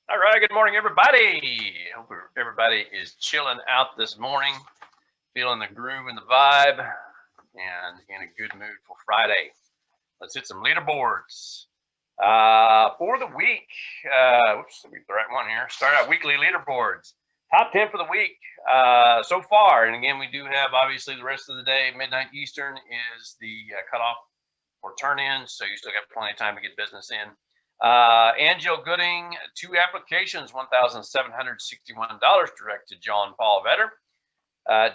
All right, good morning, everybody. Hope everybody is chilling out this morning, feeling the groove and the vibe, and in a good mood for Friday. Let's hit some leaderboards. For the week, whoops, let me get the right one here. Start out weekly leaderboards. Top 10 for the week so far. And again, we do have obviously the rest of the day, midnight Eastern is the cutoff for turn in. So you still got plenty of time to get business in. Angel Gooding, 2 applications, $1,761 direct to John Paul Vetter.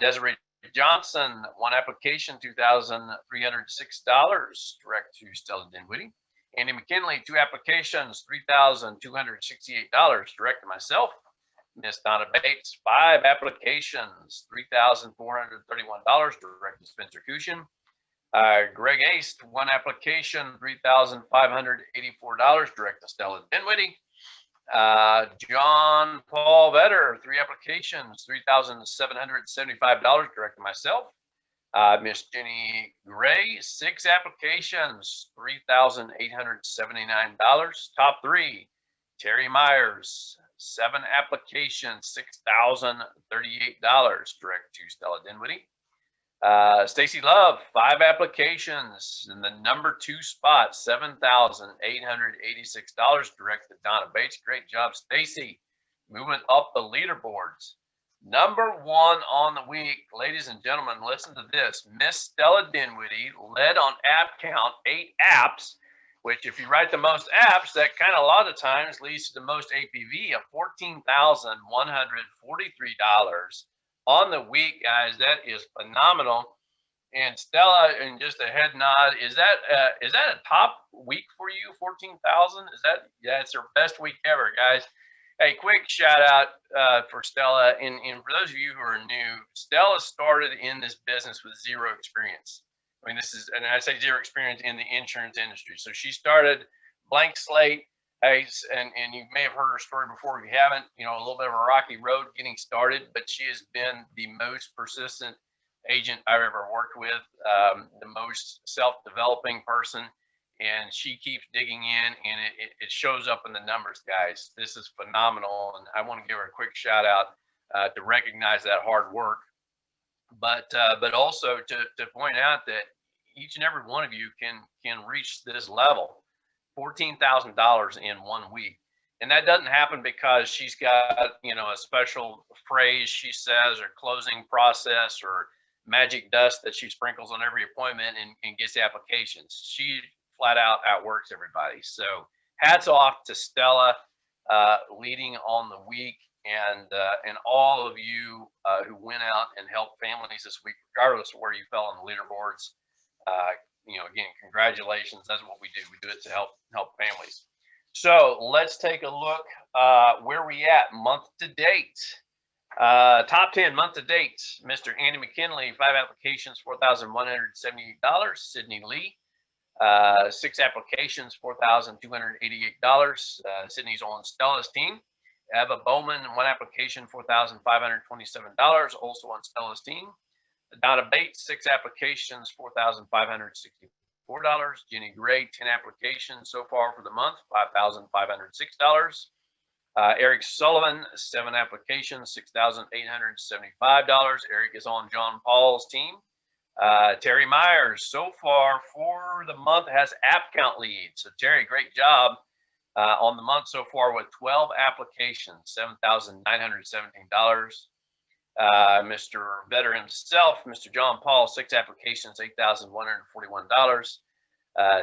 Desiree Johnson, 1 application, $2,306 direct to Stella Dinwiddie. Andy McKinley, 2 applications, $3,268 direct to myself. Miss Donna Bates, 5 applications, $3,431 direct to Spencer Cushion. Greg Ace, 1 application, $3,584 direct to Stella Dinwiddie. John Paul Vetter, 3 applications, $3,775 direct to myself. Miss Jenny Gray, 6 applications, $3,879. Top 3, Terry Myers, 7 applications, $6,038 direct to Stella Dinwiddie. Stacy Love, 5 applications in the number 2 spot, $7,886 direct to Donna Bates. Great job, Stacy. Moving up the leaderboards. Number 1 on the week, ladies and gentlemen, listen to this. Miss Stella Dinwiddie led on app count, 8 apps, which if you write the most apps, that kind of a lot of times leads to the most APV of $14,143 on the week, guys. That is phenomenal. And Stella, and just a head nod, is that a top week for you? 14,000? Is that? Yeah, it's her best week ever, guys. Hey, quick shout out for Stella. And for those of you who are new, Stella started in this business with zero experience. I mean, this is, and I say zero experience in the insurance industry. So she started blank slate. Hey, and you may have heard her story before. If you haven't, a little bit of a rocky road getting started, but she has been the most persistent agent I've ever worked with, the most self-developing person, and she keeps digging in, and it shows up in the numbers, guys. This is phenomenal, and I want to give her a quick shout out to recognize that hard work, but also to point out that each and every one of you can reach this level. $14,000 in 1 week. And that doesn't happen because she's got, a special phrase she says or closing process or magic dust that she sprinkles on every appointment and gets applications. She flat out outworks everybody. So hats off to Stella leading on the week, and all of you who went out and helped families this week, regardless of where you fell on the leaderboards. Again, congratulations. That's what we do. We do it to help families. So let's take a look where we at month to date. Top 10 month to date. Mr. Andy McKinley, 5 applications, $4,178. Sydney Lee, 6 applications, $4,288. Sydney's on Stella's team. Eva Bowman, 1 application, $4,527. Also on Stella's team. Donna Bates, 6 applications, $4,564. Jenny Gray, 10 applications so far for the month, $5,506. Eric Sullivan, 7 applications, $6,875. Eric is on John Paul's team. Terry Myers, so far for the month, has app count lead. So Terry, great job on the month so far with 12 applications, $7,917. Mr. Vetter himself, Mr. John Paul, 6 applications, $8,141.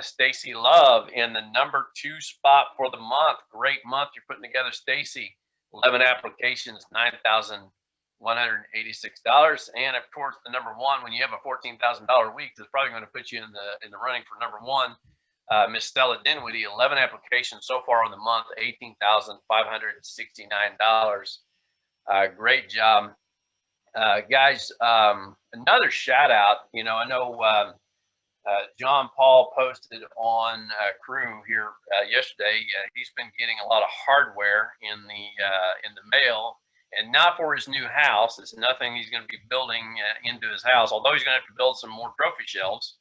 Stacy Love in the number 2 spot for the month. Great month you're putting together, Stacy. 11 applications, $9,186. And of course, the number 1, when you have a $14,000 week, that's probably going to put you in the running for number 1. Miss Stella Dinwiddie, 11 applications so far on the month, $18,569. Great job. Guys, another shout out. I know John Paul posted on Crew here yesterday. He's been getting a lot of hardware in the mail, and not for his new house. It's nothing he's going to be building into his house. Although he's going to have to build some more trophy shelves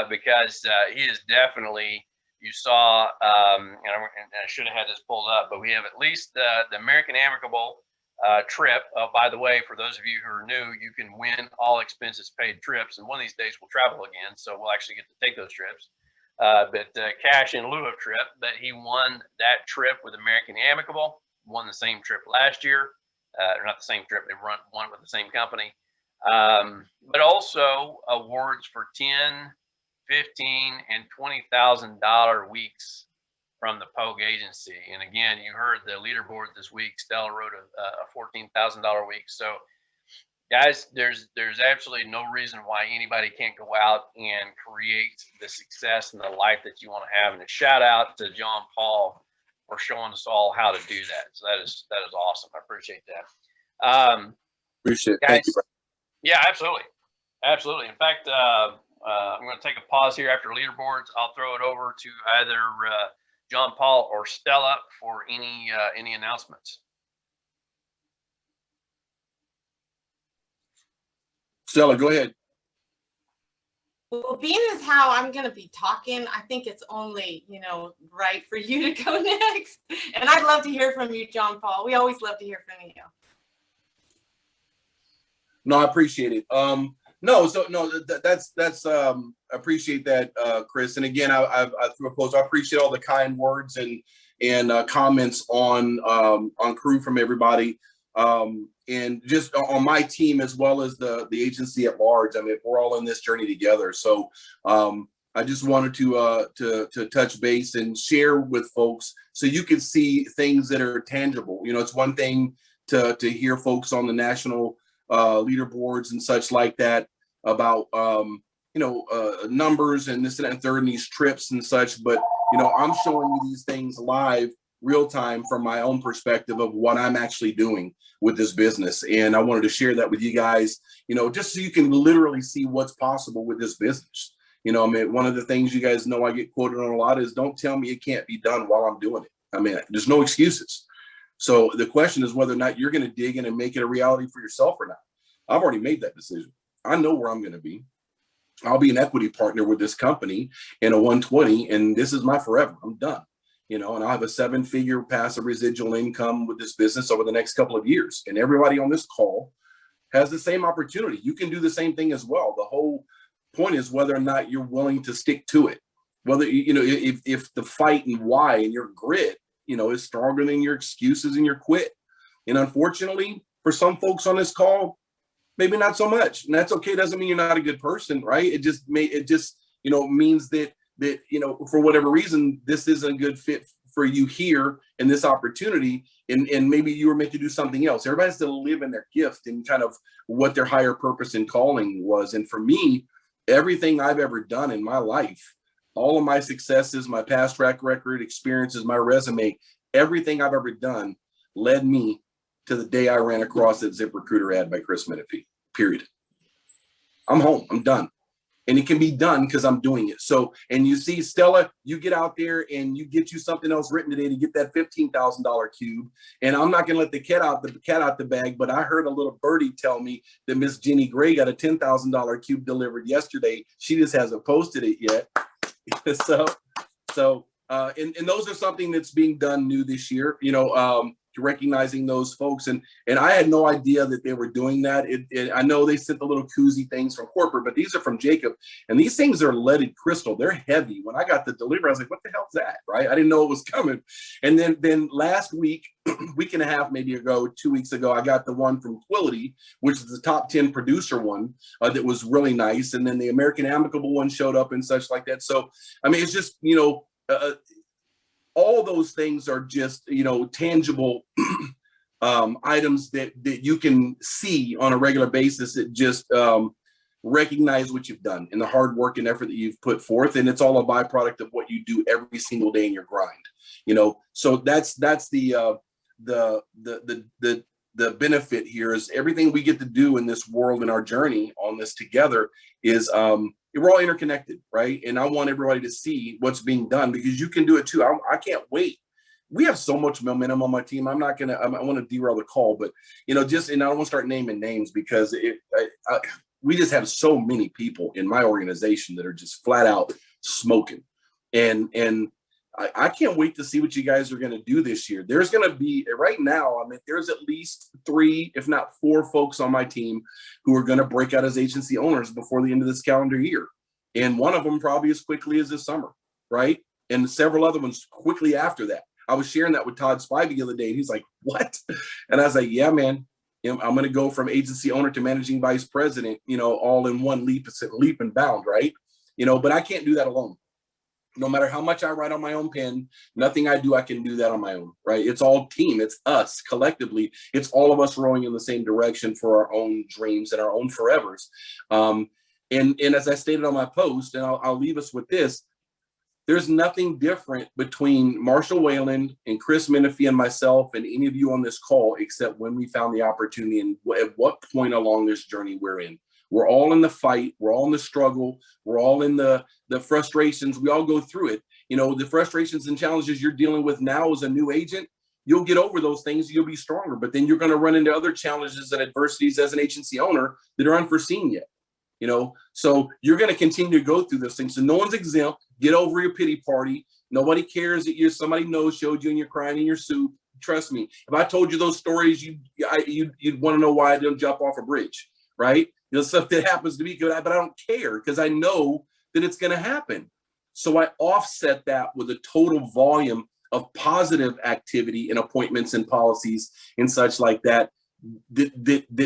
because he is definitely You saw, and I should have had this pulled up, but we have at least the American Amicable trip. By the way, for those of you who are new, you can win all expenses paid trips, and one of these days we'll travel again, so we'll actually get to take those trips. But cash in lieu of trip. But he won that trip with American Amicable. Won the same trip last year, or not the same trip. They won with the same company. But also awards for 10, 15, and $20,000 weeks from the Pogue Agency. And again, you heard the leaderboard this week. Stella wrote a $14,000 week. So, guys, there's absolutely no reason why anybody can't go out and create the success and the life that you want to have. And a shout out to John Paul for showing us all how to do that. So that is awesome. I appreciate that. Appreciate it. Guys, thank you, bro. Yeah, absolutely. Absolutely. In fact, I'm going to take a pause here after leaderboards. I'll throw it over to either John Paul or Stella for any announcements. Stella, go ahead. Well, being as how I'm going to be talking, I think it's only, right for you to go next. And I'd love to hear from you, John Paul. We always love to hear from you. No, I appreciate it. That's appreciate that, Chris. And again, I threw a post. I appreciate all the kind words and comments on crew from everybody, and just on my team as well as the agency at large. I mean, we're all in this journey together. So I just wanted to touch base and share with folks so you can see things that are tangible. It's one thing to hear folks on the national leaderboards and such like that about numbers and this and that and third and these trips and such, but I'm showing you these things live, real time, from my own perspective of what I'm actually doing with this business. And I wanted to share that with you guys, just so you can literally see what's possible with this business. One of the things you guys know I get quoted on a lot is, don't tell me it can't be done while I'm doing it. There's no excuses. So the question is whether or not you're going to dig in and make it a reality for yourself or not. I've already made that decision. I know where I'm going to be. I'll be an equity partner with this company in a 120, and this is my forever. I'm done. And I'll have a 7-figure passive residual income with this business over the next couple of years. And everybody on this call has the same opportunity. You can do the same thing as well. The whole point is whether or not you're willing to stick to it. Whether, if the fight and why and your grit, is stronger than your excuses and your quit. And unfortunately, for some folks on this call, maybe not so much. And that's okay. Doesn't mean you're not a good person, right? It just means that for whatever reason, this isn't a good fit for you here in this opportunity. And maybe you were meant to do something else. Everybody has to live in their gift and kind of what their higher purpose and calling was. And for me, everything I've ever done in my life, all of my successes, my past track record, experiences, my resume, everything I've ever done led me to the day I ran across that ZipRecruiter ad by Chris Menefee, period. I'm home, I'm done. And it can be done because I'm doing it. So, and you see, Stella, you get out there and you get you something else written today to get that $15,000 cube. And I'm not going to let the cat out the bag, but I heard a little birdie tell me that Miss Jenny Gray got a $10,000 cube delivered yesterday. She just hasn't posted it yet. And those are something that's being done new this year, recognizing those folks. And I had no idea that they were doing that. I know they sent the little koozie things from corporate, but these are from Jacob. And these things are leaded crystal. They're heavy. When I got the delivery, I was like, what the hell's that? Right? I didn't know it was coming. And then last week, week and a half, maybe ago, 2 weeks ago, I got the one from Quility, which is the top 10 producer one that was really nice. And then the American Amicable one showed up and such like that. So, it's just, all those things are just, tangible items that you can see on a regular basis that just recognize what you've done and the hard work and effort that you've put forth. And it's all a byproduct of what you do every single day in your grind, So that's the benefit here is everything we get to do in this world and our journey on this together is we're all interconnected, right? And I want everybody to see what's being done because you can do it too. I can't wait. We have so much momentum on my team. I want to derail the call, but and I don't want to start naming names because we just have so many people in my organization that are just flat out smoking. And I can't wait to see what you guys are going to do this year. There's going to be, right now, I mean, there's at least 3, if not 4 folks on my team who are going to break out as agency owners before the end of this calendar year. And one of them probably as quickly as this summer, right? And several other ones quickly after that. I was sharing that with Todd Spivey the other day, and he's like, what? And I was like, yeah, man, you know, I'm going to go from agency owner to managing vice president, you know, all in one leap and bound, right? You know, but I can't do that alone. No matter how much I write on my own pen, nothing I do, I can do that on my own, right? It's all team. It's us collectively. It's all of us rowing in the same direction for our own dreams and our own forevers. And as I stated on my post, and I'll leave us with this, there's nothing different between Marshall Wayland and Chris Menifee and myself and any of you on this call, except when we found the opportunity and at what point along this journey we're in. We're all in the fight. We're all in the struggle. We're all in the frustrations. We all go through it. You know, the frustrations and challenges you're dealing with now as a new agent, you'll get over those things. You'll be stronger. But then you're going to run into other challenges and adversities as an agency owner that are unforeseen yet. You know, so you're going to continue to go through those things. So no one's exempt. Get over your pity party. Nobody cares that somebody knows showed you and you're crying in your suit. Trust me. If I told you those stories, you'd want to know why I didn't jump off a bridge, right? You know, stuff that happens to me, but I don't care because I know that it's going to happen. So I offset that with a total volume of positive activity and appointments and policies and such like that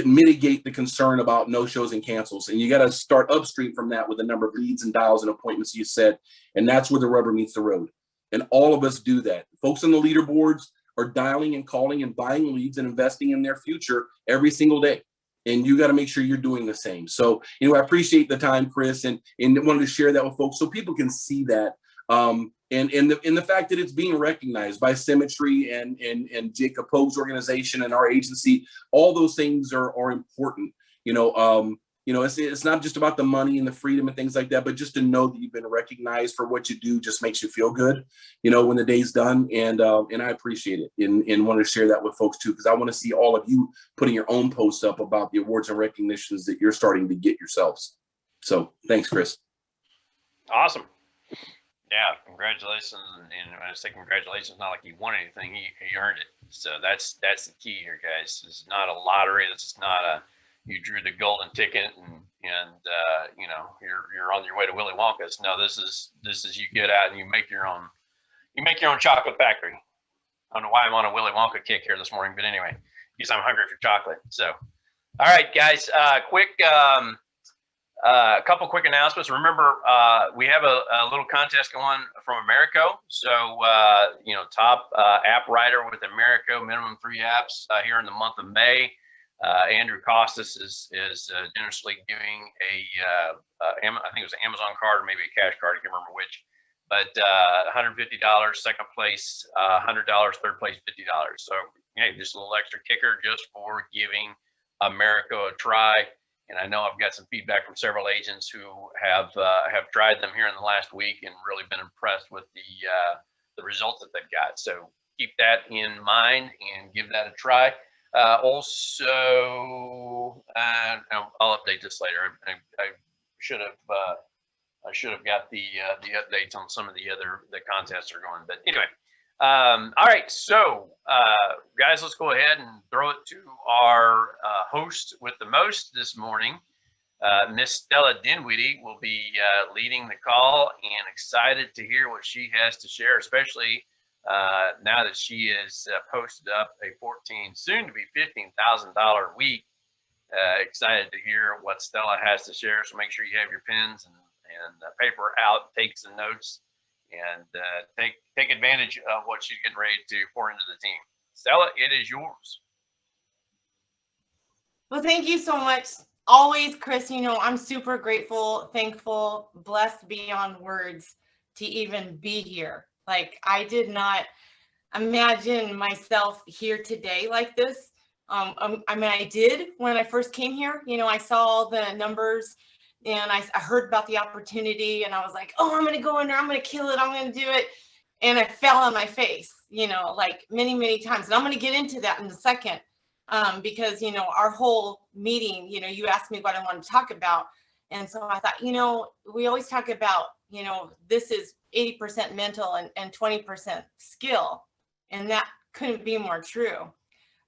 mitigate the concern about no-shows and cancels. And you got to start upstream from that with the number of leads and dials and appointments you set. And that's where the rubber meets the road. And all of us do that. Folks on the leaderboards are dialing and calling and buying leads and investing in their future every single day. And you got to make sure you're doing the same. So, you know, I appreciate the time, Chris, and wanted to share that with folks so people can see that. And the fact that it's being recognized by Symmetry and Jacob Pogue's organization and our agency, all those things are important. You know, it's not just about the money and the freedom and things like that, but just to know that you've been recognized for what you do just makes you feel good, you know, when the day's done. And I appreciate it and want to share that with folks too, because I want to see all of you putting your own posts up about the awards and recognitions that you're starting to get yourselves. So thanks, Chris. Awesome. Yeah, congratulations. And when I say congratulations, not like you won anything, he earned it. So that's the key here, guys. It's not a lottery. It's not you drew the golden ticket and you know, you're on your way to Willy Wonka's. No, this is you get out and you make your own chocolate factory. I don't know why I'm on a Willy Wonka kick here this morning, but anyway, because I'm hungry for chocolate. So, all right, guys, a couple quick announcements. Remember, we have a little contest going from Americo. So, you know, top app writer with Americo, minimum 3 apps here in the month of May. Andrew Costas is generously giving I think it was an Amazon card or maybe a cash card. I can't remember which, but $150 second place, $100 third place, $50. So, hey, just a little extra kicker just for giving Americo a try. And I know I've got some feedback from several agents who have tried them here in the last week and really been impressed with the results that they've got. So keep that in mind and give that a try. Also, I'll update this later. I should have got the updates on some of the contests that are going. But anyway, all right. So guys, let's go ahead and throw it to our host with the most this morning. Miss Stella Dinwiddie will be leading the call, and excited to hear what she has to share, especially now that she has posted up a soon to be $15,000 week. Excited to hear what Stella has to share. So make sure you have your pens and paper out, take some notes, and take advantage of what she's getting ready to pour into the team. Stella, it is yours. Well, thank you so much. Always, Chris, you know, I'm super grateful, thankful, blessed beyond words to even be here. Like, I did not imagine myself here today like this. I mean, I did when I first came here. You know, I saw all the numbers and I heard about the opportunity and I was like, oh, I'm going to go in there. I'm going to kill it. I'm going to do it. And I fell on my face, you know, like many, many times. And I'm going to get into that in a second because, you know, our whole meeting, you know, you asked me what I wanted to talk about. And so I thought, you know, we always talk about, you know, this is 80% mental and 20% skill. And that couldn't be more true.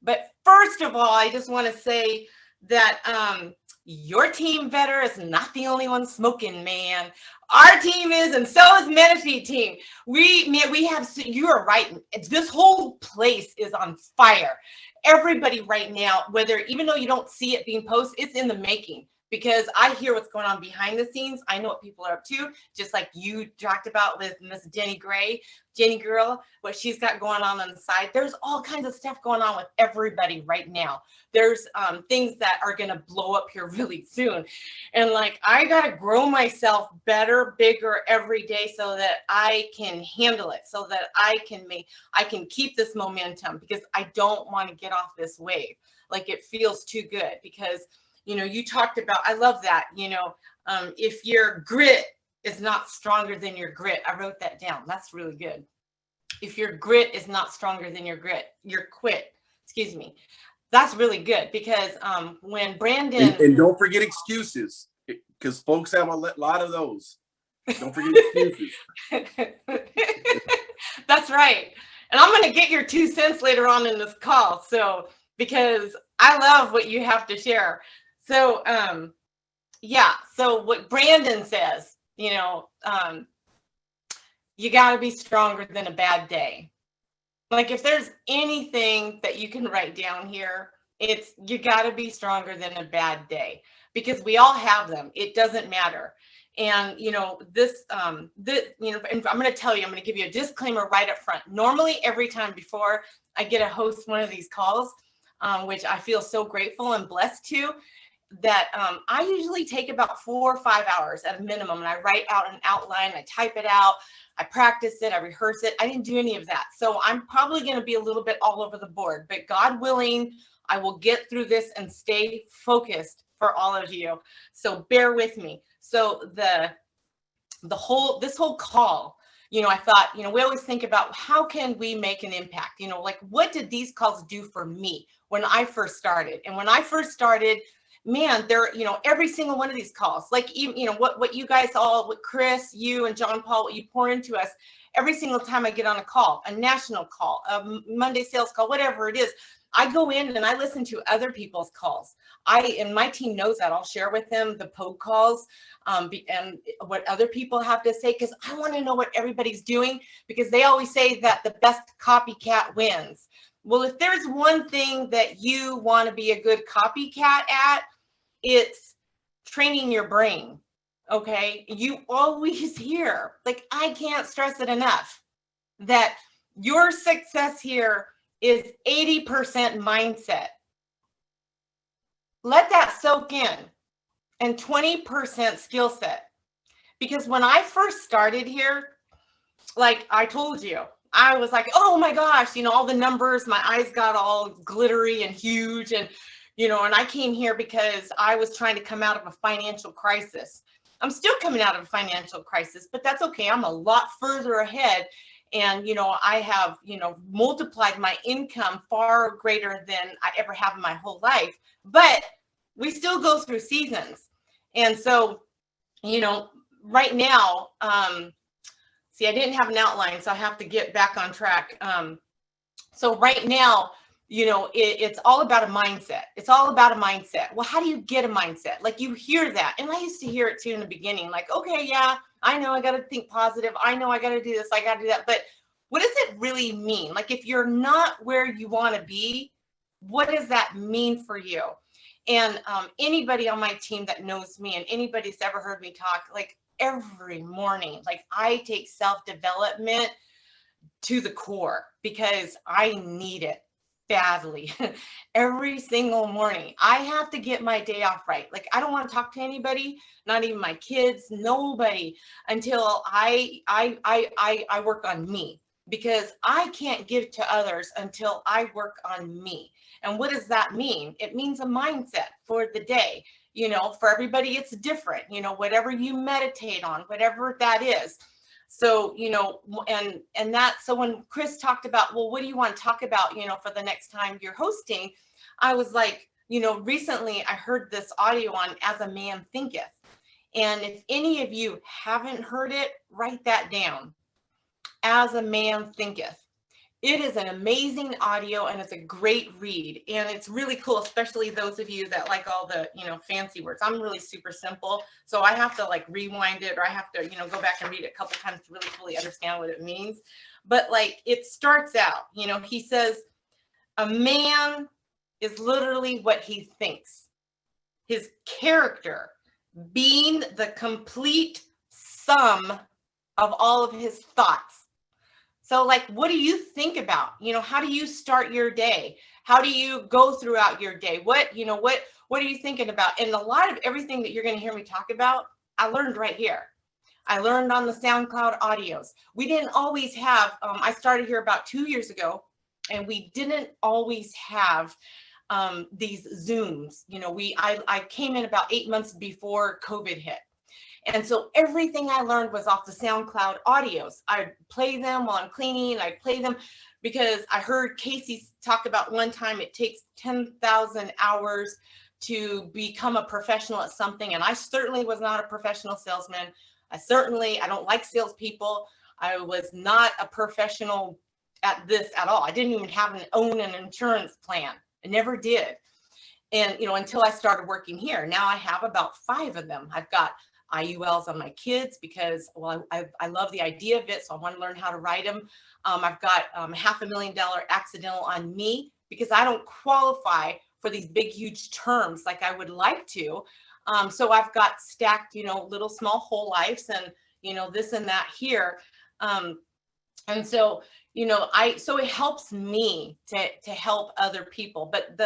But first of all, I just want to say that your team vetter is not the only one smoking, man. Our team is, and so is Menifee team. We have, you are right. This whole place is on fire. Everybody right now, whether, even though you don't see it being posted, it's in the making, because I hear what's going on behind the scenes. I know what people are up to, just like you talked about with Miss Jenny Girl, what she's got going on the side. There's all kinds of stuff going on with everybody right now. There's things that are going to blow up here really soon. And like, I got to grow myself better, bigger every day so that I can handle it, so that I can keep this momentum, because I don't want to get off this wave. Like, it feels too good, because you know, you talked about, I love that, you know, if your grit is not stronger than your grit, I wrote that down. That's really good. If your grit is not stronger than your quit, excuse me. That's really good, because when Brandon. And don't forget excuses, because folks have a lot of those. Don't forget excuses. That's right. And I'm going to get your 2 cents later on in this call. So, because I love what you have to share. So, yeah, so what Brandon says, you know, you got to be stronger than a bad day. Like, if there's anything that you can write down here, it's you got to be stronger than a bad day, because we all have them. It doesn't matter. And, you know, you know, and I'm going to tell you, I'm going to give you a disclaimer right up front. Normally, every time before I get to host one of these calls, which I feel so grateful and blessed to, that I usually take about 4 or 5 hours at a minimum, and I write out an outline, I type it out, I practice it, I rehearse it. I didn't do any of that. So I'm probably going to be a little bit all over the board, but God willing, I will get through this and stay focused for all of you. So bear with me. So this whole call, you know, I thought, you know, we always think about how can we make an impact? You know, like, what did these calls do for me when I first started? And when I first started, man, there, you know, every single one of these calls, like, you know, what you guys all, what Chris, you and John Paul, what you pour into us, every single time I get on a call, a national call, a Monday sales call, whatever it is, I go in and I listen to other people's calls. And my team knows that. I'll share with them the POG calls and what other people have to say, because I want to know what everybody's doing, because they always say that the best copycat wins. Well, if there's one thing that you want to be a good copycat at, it's training your brain. Okay. You always hear, like, I can't stress it enough, that your success here is 80% mindset. Let that soak in, and 20% skill set. Because when I first started here, like I told you, I was like, oh my gosh, you know, all the numbers, my eyes got all glittery and huge. And, you know, and I came here because I was trying to come out of a financial crisis. I'm still coming out of a financial crisis, but that's okay. I'm a lot further ahead. And, you know, I have, you know, multiplied my income far greater than I ever have in my whole life. But we still go through seasons. And so, you know, right now, see, I didn't have an outline, so I have to get back on track. So right now, you know, it's all about a mindset. It's all about a mindset. Well, how do you get a mindset? Like, you hear that. And I used to hear it too in the beginning, like, okay, yeah, I know I got to think positive. I know I got to do this. I got to do that. But what does it really mean? Like, if you're not where you want to be, what does that mean for you? And anybody on my team that knows me, and anybody that's ever heard me talk, like, every morning, like, I take self-development to the core, because I need it badly. Every single morning I have to get my day off right. Like, I don't want to talk to anybody, not even my kids, nobody, until I work on me, because I can't give to others until I work on me. And what does that mean? It means a mindset for the day. You know, for everybody, it's different, you know, whatever you meditate on, whatever that is. So, you know, and that, so when Chris talked about, well, what do you want to talk about, you know, for the next time you're hosting? I was like, you know, recently I heard this audio on As a Man Thinketh. And if any of you haven't heard it, write that down. As a Man Thinketh. It is an amazing audio and it's a great read. And it's really cool, especially those of you that like all the, fancy words. I'm really super simple. So I have to like rewind it, or I have to, go back and read it a couple times to really fully understand what it means. But like it starts out, he says, a man is literally what he thinks. His character being the complete sum of all of his thoughts. So like, what do you think about? How do you start your day? How do you go throughout your day? What are you thinking about? And a lot of everything that you're going to hear me talk about, I learned right here. I learned on the SoundCloud audios. We didn't always have, I started here about 2 years ago, and we didn't always have these Zooms. I came in about 8 months before COVID hit. And so everything I learned was off the SoundCloud audios. I'd play them while I'm cleaning. I'd play them because I heard Casey talk about one time it takes 10,000 hours to become a professional at something. And I certainly was not a professional salesman. I don't like salespeople. I was not a professional at this at all. I didn't even own an insurance plan. I never did. And, until I started working here. Now I have about 5 of them. I've got IULs on my kids because, well, I love the idea of it. So I want to learn how to write them. I've got $500,000 accidental on me because I don't qualify for these big, huge terms like I would like to. So I've got stacked, little small whole lives and, this and that here. And so, so it helps me to help other people. But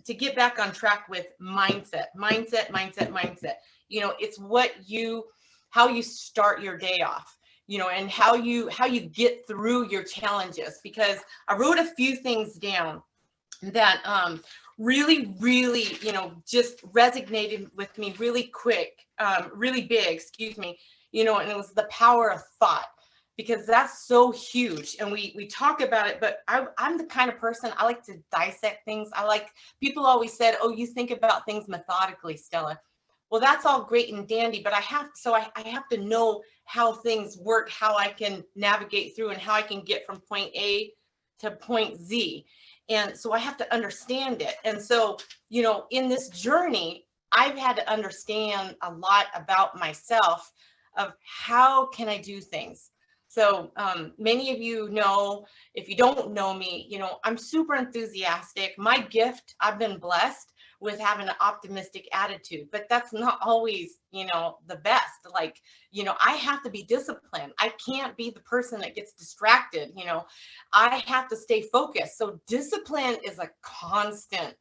to get back on track with mindset. It's how you start your day off, and how you get through your challenges, because I wrote a few things down that really, just resonated with me really big, and it was the power of thought, because that's so huge. And we talk about it, but I'm the kind of person, I like to dissect things. People always said, oh, you think about things methodically, Stella. Well, that's all great and dandy, but I have to know how things work, how I can navigate through, and how I can get from point A to point Z. And so I have to understand it. And so, in this journey, I've had to understand a lot about myself, of how can I do things. So many of you know, if you don't know me, I'm super enthusiastic. My gift, I've been blessed with having an optimistic attitude, but that's not always, the best. I have to be disciplined. I can't be the person that gets distracted. I have to stay focused. So discipline is a constant,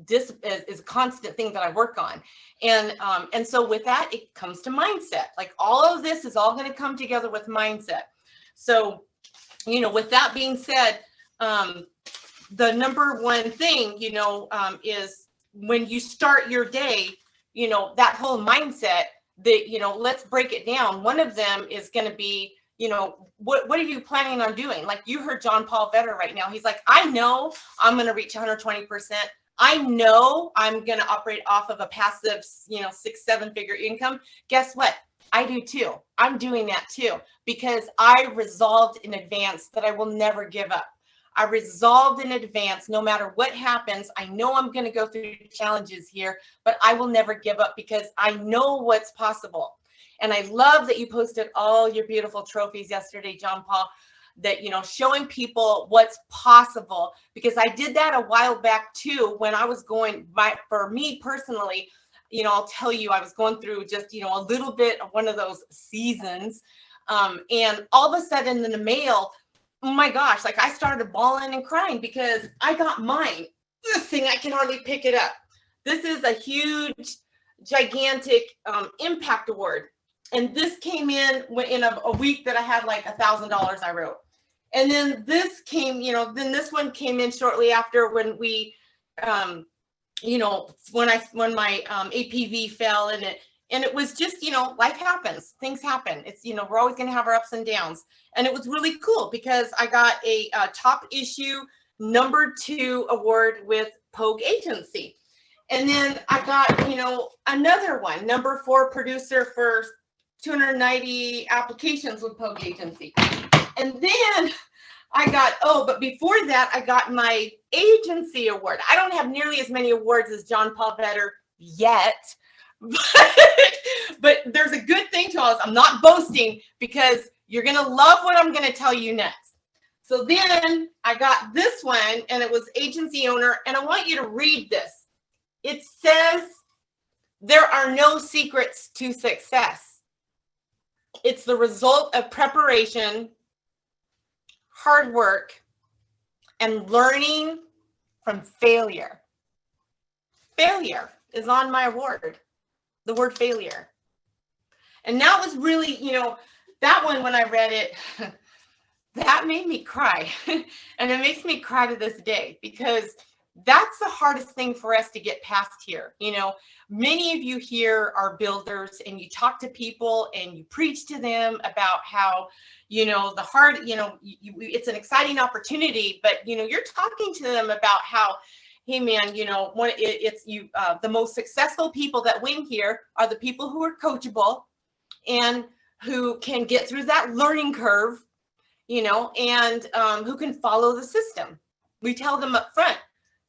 is a constant thing that I work on. And so with that, it comes to mindset. Like all of this is all going to come together with mindset. So, with that being said, the number one thing, is when you start your day, that whole mindset that, let's break it down. One of them is going to be, what are you planning on doing? Like you heard John Paul Vetter right now. He's like, I know I'm going to reach 120%. I know I'm going to operate off of a passive, 6-7 figure income. Guess what? I do too. I'm doing that too, because I resolved in advance that I will never give up. I resolved in advance, no matter what happens. I know I'm going to go through challenges here, but I will never give up because I know what's possible. And I love that you posted all your beautiful trophies yesterday, John Paul, that, showing people what's possible, because I did that a while back too, when I was for me personally, I'll tell you, I was going through just, a little bit of one of those seasons. And all of a sudden in the mail, oh my gosh, like I started bawling and crying because I got mine. This thing, I can hardly pick it up. This is a huge, gigantic impact award. And this came in a week that I had like $1,000 I wrote. And then this came, then this one came in shortly after when we, when my APV fell, and it was just, life happens, things happen. It's, we're always going to have our ups and downs. And it was really cool because I got a top issue #2 award with Pogue Agency. And then I got, another one, number 4 producer for 290 applications with Pogue Agency. And then I got, but before that, I got my agency award. I don't have nearly as many awards as John Paul Vetter yet, but there's a good thing to all this. I'm not boasting, because you're going to love what I'm going to tell you next. So then I got this one, and it was agency owner, and I want you to read this. It says, there are no secrets to success. It's the result of preparation, hard work, and learning from failure. Failure is on my award, the word failure. And that was really, that one, when I read it, that made me cry. And it makes me cry to this day, because that's the hardest thing for us to get past here. Many of you here are builders, and you talk to people and you preach to them about how, the hard, it's an exciting opportunity, but, you're talking to them about how, hey man, the most successful people that win here are the people who are coachable and who can get through that learning curve, and who can follow the system. We tell them up front.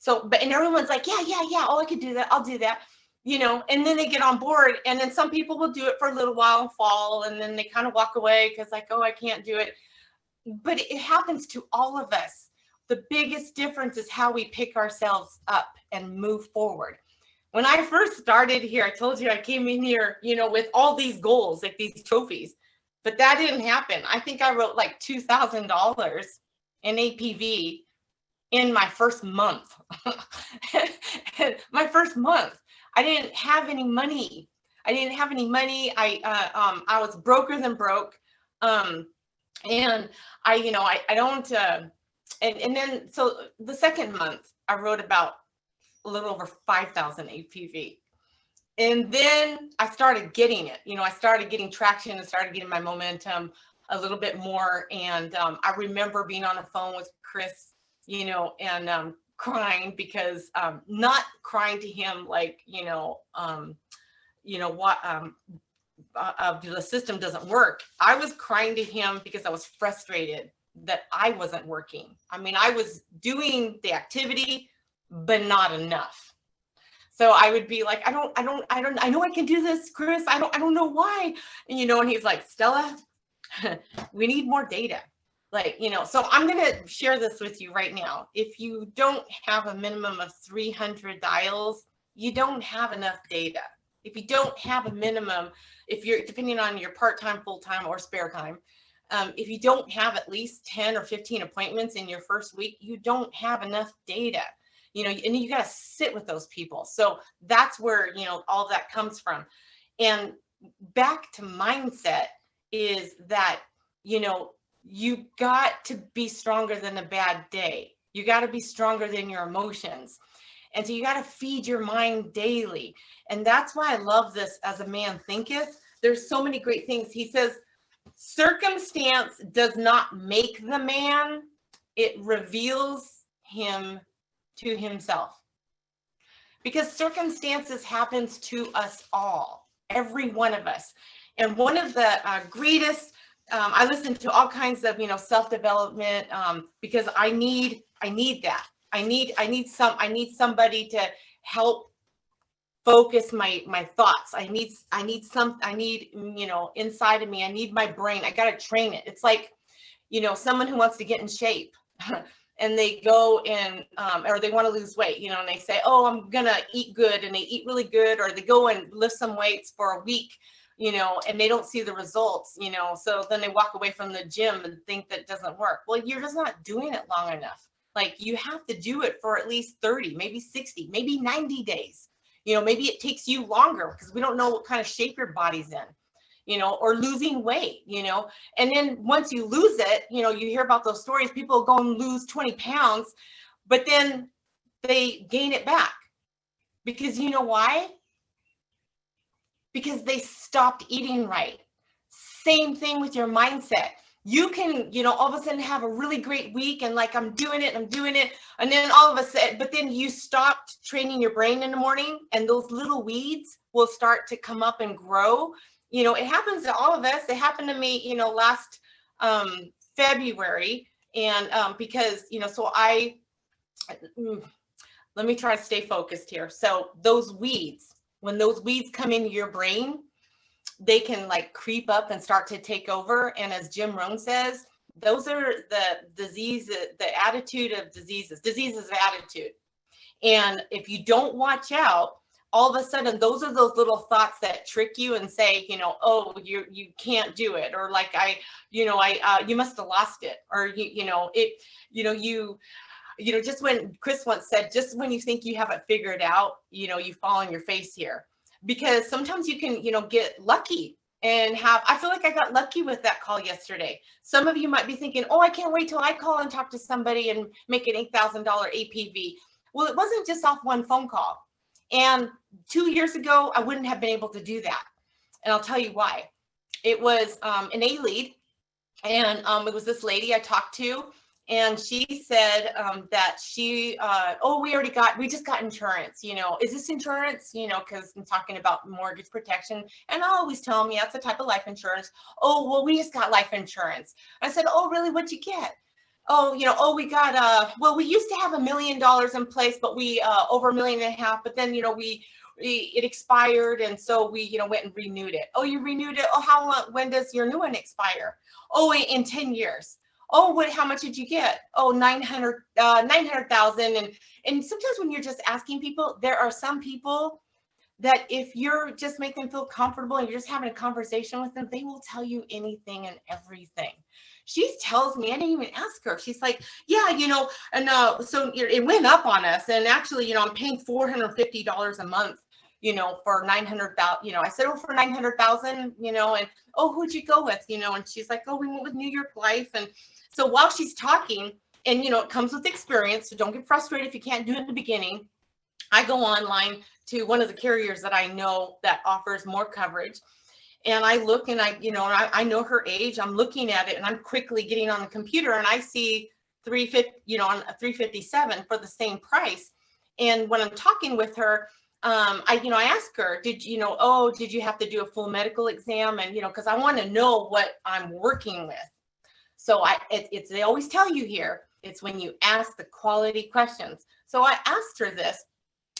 So, and everyone's like, yeah. Oh, I could do that. I'll do that. And then they get on board, and then some people will do it for a little while and fall, and then they kind of walk away because like, oh, I can't do it. But it happens to all of us. The biggest difference is how we pick ourselves up and move forward. When I first started here, I told you I came in here, with all these goals, like these trophies, but that didn't happen. I think I wrote like $2,000 in APV in my first month. My first month, I didn't have any money. I was broker than broke. And I don't, and then, so the second month I wrote about a little over 5,000 APV. And then I started getting it, I started getting traction and started getting my momentum a little bit more. And I remember being on the phone with Chris, and crying, because not crying to him like, the system doesn't work. I was crying to him because I was frustrated that I wasn't working. I mean, I was doing the activity, but not enough. So I would be like, I know I can do this, Chris. I don't know why. And, and he's like, Stella, we need more data. So I'm going to share this with you right now. If you don't have a minimum of 300 dials, you don't have enough data. If you don't have a minimum, if you're depending on your part-time, full-time, or spare time, if you don't have at least 10 or 15 appointments in your first week, you don't have enough data, and you got to sit with those people. So that's where, all that comes from. And back to mindset is that, you got to be stronger than a bad day. You got to be stronger than your emotions. And so you got to feed your mind daily. And that's why I love this as a man thinketh. There's so many great things. He says, circumstance does not make the man, it reveals him to himself. Because circumstances happens to us all, every one of us. And one of the greatest, I listen to all kinds of, self-development, because I need that. I need somebody to help focus my thoughts. I need inside of me, I need my brain. I got to train it. It's like, someone who wants to get in shape and they go and, or they want to lose weight, and they say, oh, I'm going to eat good, and they eat really good, or they go and lift some weights for a week, and they don't see the results, so then they walk away from the gym and think that doesn't work. Well, you're just not doing it long enough. Like, you have to do it for at least 30, maybe 60, maybe 90 days. Maybe it takes you longer because we don't know what kind of shape your body's in, or losing weight, and then once you lose it, you hear about those stories, people go and lose 20 pounds, but then they gain it back because why? Because they stopped eating right. Same thing with your mindset. you can, all of a sudden have a really great week and like, I'm doing it. And then all of a sudden, but then you stopped training your brain in the morning and those little weeds will start to come up and grow. It happens to all of us. It happened to me, last February. And because, so let me try to stay focused here. So those weeds, when those weeds come into your brain, they can like creep up and start to take over. And as Jim Rohn says, those are the diseases, the attitude of diseases. Disease is attitude. And if you don't watch out, all of a sudden, those are those little thoughts that trick you and say, oh, you can't do it. Or like, you must have lost it. Or, just when Chris once said, just when you think you have it figured out, you fall on your face here. Because sometimes you can, get lucky and I feel like I got lucky with that call yesterday. Some of you might be thinking, oh, I can't wait till I call and talk to somebody and make an $8,000 APV. Well, it wasn't just off one phone call. And 2 years ago, I wouldn't have been able to do that. And I'll tell you why. It was an A lead. And it was this lady I talked to. And she said that she, we just got insurance, is this insurance, because I'm talking about mortgage protection. And I always tell them, yeah, it's a type of life insurance. Oh, well, we just got life insurance. I said, oh, really? What'd you get? Oh, we got, we used to have $1 million in place, but we, over $1.5 million, but then, it expired. And so we, went and renewed it. Oh, you renewed it. Oh, how long, when does your new one expire? Oh, in 10 years. Oh, how much did you get? Oh, 900,000. And sometimes when you're just asking people, there are some people that if you're just making them feel comfortable and you're just having a conversation with them, they will tell you anything and everything. She tells me, I didn't even ask her. She's like, yeah, and so it went up on us. And actually, I'm paying $450 a month, for 900,000, I said, oh, for 900,000, and, oh, who'd you go with, and she's like, oh, we went with New York Life. And so while she's talking, and, it comes with experience, so don't get frustrated if you can't do it in the beginning. I go online to one of the carriers that I know that offers more coverage. And I look and I know her age. I'm looking at it and I'm quickly getting on the computer and I see 350, on a 357 for the same price. And when I'm talking with her, I asked her, did you have to do a full medical exam? And, because I want to know what I'm working with. So they always tell you here, it's when you ask the quality questions. So I asked her this,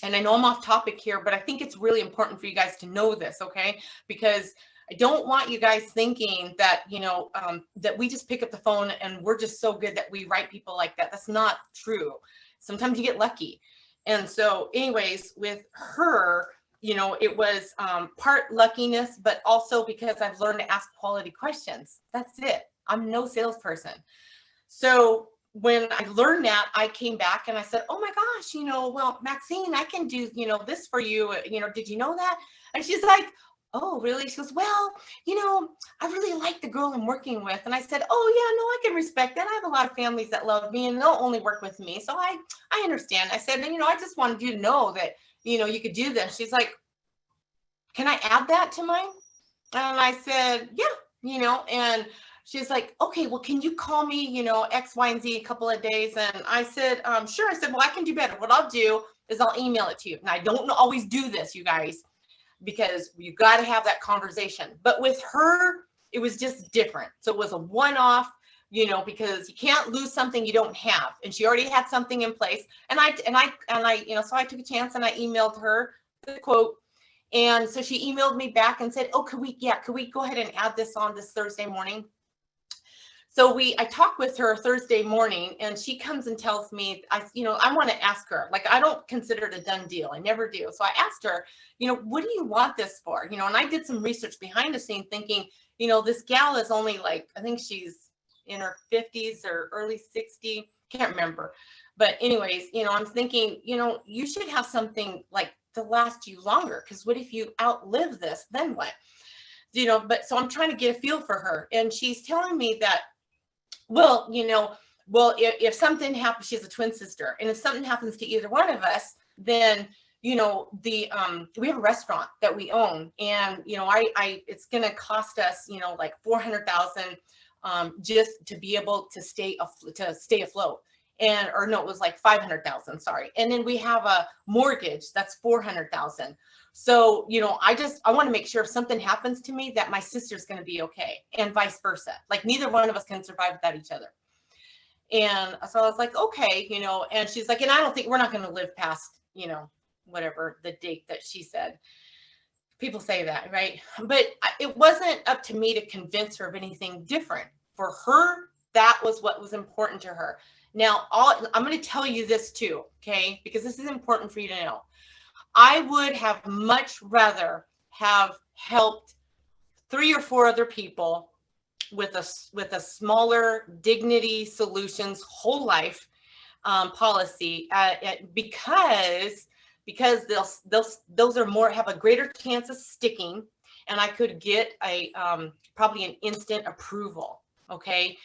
and I know I'm off topic here, but I think it's really important for you guys to know this, okay? Because I don't want you guys thinking that, that we just pick up the phone and we're just so good that we write people like that. That's not true. Sometimes you get lucky. And so anyways, with her, it was part luckiness, but also because I've learned to ask quality questions. That's it. I'm no salesperson. So when I learned that, I came back and I said, oh my gosh, well, Maxine, I can do, this for you. Did you know that? And she's like, oh, really? She goes, well, I really like the girl I'm working with. And I said, oh yeah, no, I can respect that. I have a lot of families that love me and they'll only work with me. So I understand. I said, I just wanted you to know that, you could do this. She's like, can I add that to mine? And I said, yeah, and she's like, okay, well, can you call me, X, Y, and Z a couple of days? And I said, sure. I said, well, I can do better. What I'll do is I'll email it to you. And I don't always do this, you guys, because you got to have that conversation. But with her, it was just different. So it was a one-off, because you can't lose something you don't have. And she already had something in place. And I, so I took a chance and I emailed her the quote. And so she emailed me back and said, oh, could we go ahead and add this on this Thursday morning? So I talked with her Thursday morning and she comes and tells me, I want to ask her, like, I don't consider it a done deal. I never do. So I asked her, what do you want this for? And I did some research behind the scene thinking, this gal is only like, I think she's in her 50s or early 60, can't remember. But anyways, I'm thinking, you should have something like to last you longer. Because what if you outlive this? Then what? But so I'm trying to get a feel for her. And she's telling me that, well, if something happens, she has a twin sister. And if something happens to either one of us, then, we have a restaurant that we own. And, it's going to cost us, like $400,000 just to be able to stay afloat. And, or no, it was like 500,000, sorry. And then we have a mortgage that's 400,000. So, you know, I want to make sure if something happens to me that my sister's going to be okay, and vice versa. Like neither one of us can survive without each other. And so I was like, okay, you know, and she's like, and I don't think we're not going to live past, you know, whatever the date that she said. People say that, right? But it wasn't up to me to convince her of anything different. For her, that was what was important to her. Now, I'm going to tell you this too, okay? Because this is important for you to know. I would have much rather have helped 3 or 4 other people with a smaller Dignity Solutions whole life policy because those are more, have a greater chance of sticking, and I could get a probably an instant approval. Okay.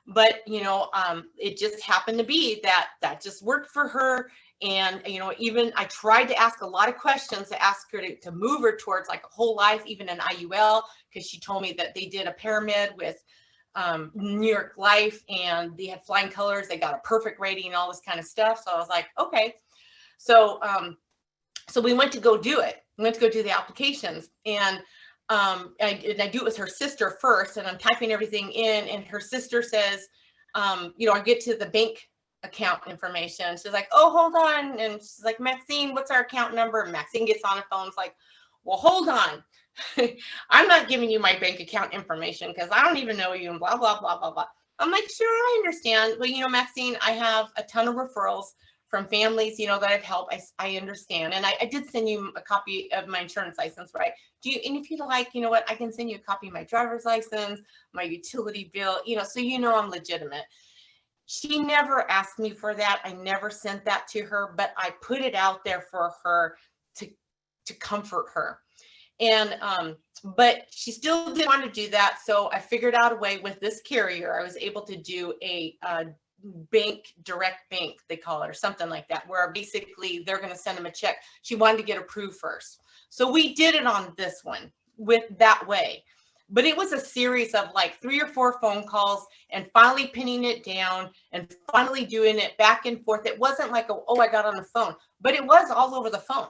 But, you know, it just happened to be that just worked for her. And, you know, even I tried to ask a lot of questions to ask her to move her towards like a whole life, even an IUL, because she told me that they did a pyramid with New York Life and they had flying colors. They got a perfect rating and all this kind of stuff. So I was like, okay. So, so we went to go do it. We went to go do the applications, and I do it with her sister first, and I'm typing everything in, and her sister says, you know, I get to the bank account information. She's like, oh, hold on. And she's like, Maxine, what's our account number? And Maxine gets on the phone. It's like, well, hold on. I'm not giving you my bank account information because I don't even know you, and blah, blah, blah, blah, blah. I'm like, sure, I understand. Well, you know, Maxine, I have a ton of referrals from families, you know, that I've helped. I understand. And I did send you a copy of my insurance license, right? And if you'd like, you know what, I can send you a copy of my driver's license, my utility bill, you know, so you know I'm legitimate. She never asked me for that. I never sent that to her, but I put it out there for her to comfort her. And but she still didn't want to do that. So I figured out a way with this carrier. I was able to do a direct bank, they call it, or something like that, where basically they're going to send them a check. She wanted to get approved first. So we did it on this one with that way. But it was a series of like 3 or 4 phone calls and finally pinning it down and finally doing it back and forth. It wasn't like, oh, I got on the phone, but it was all over the phone.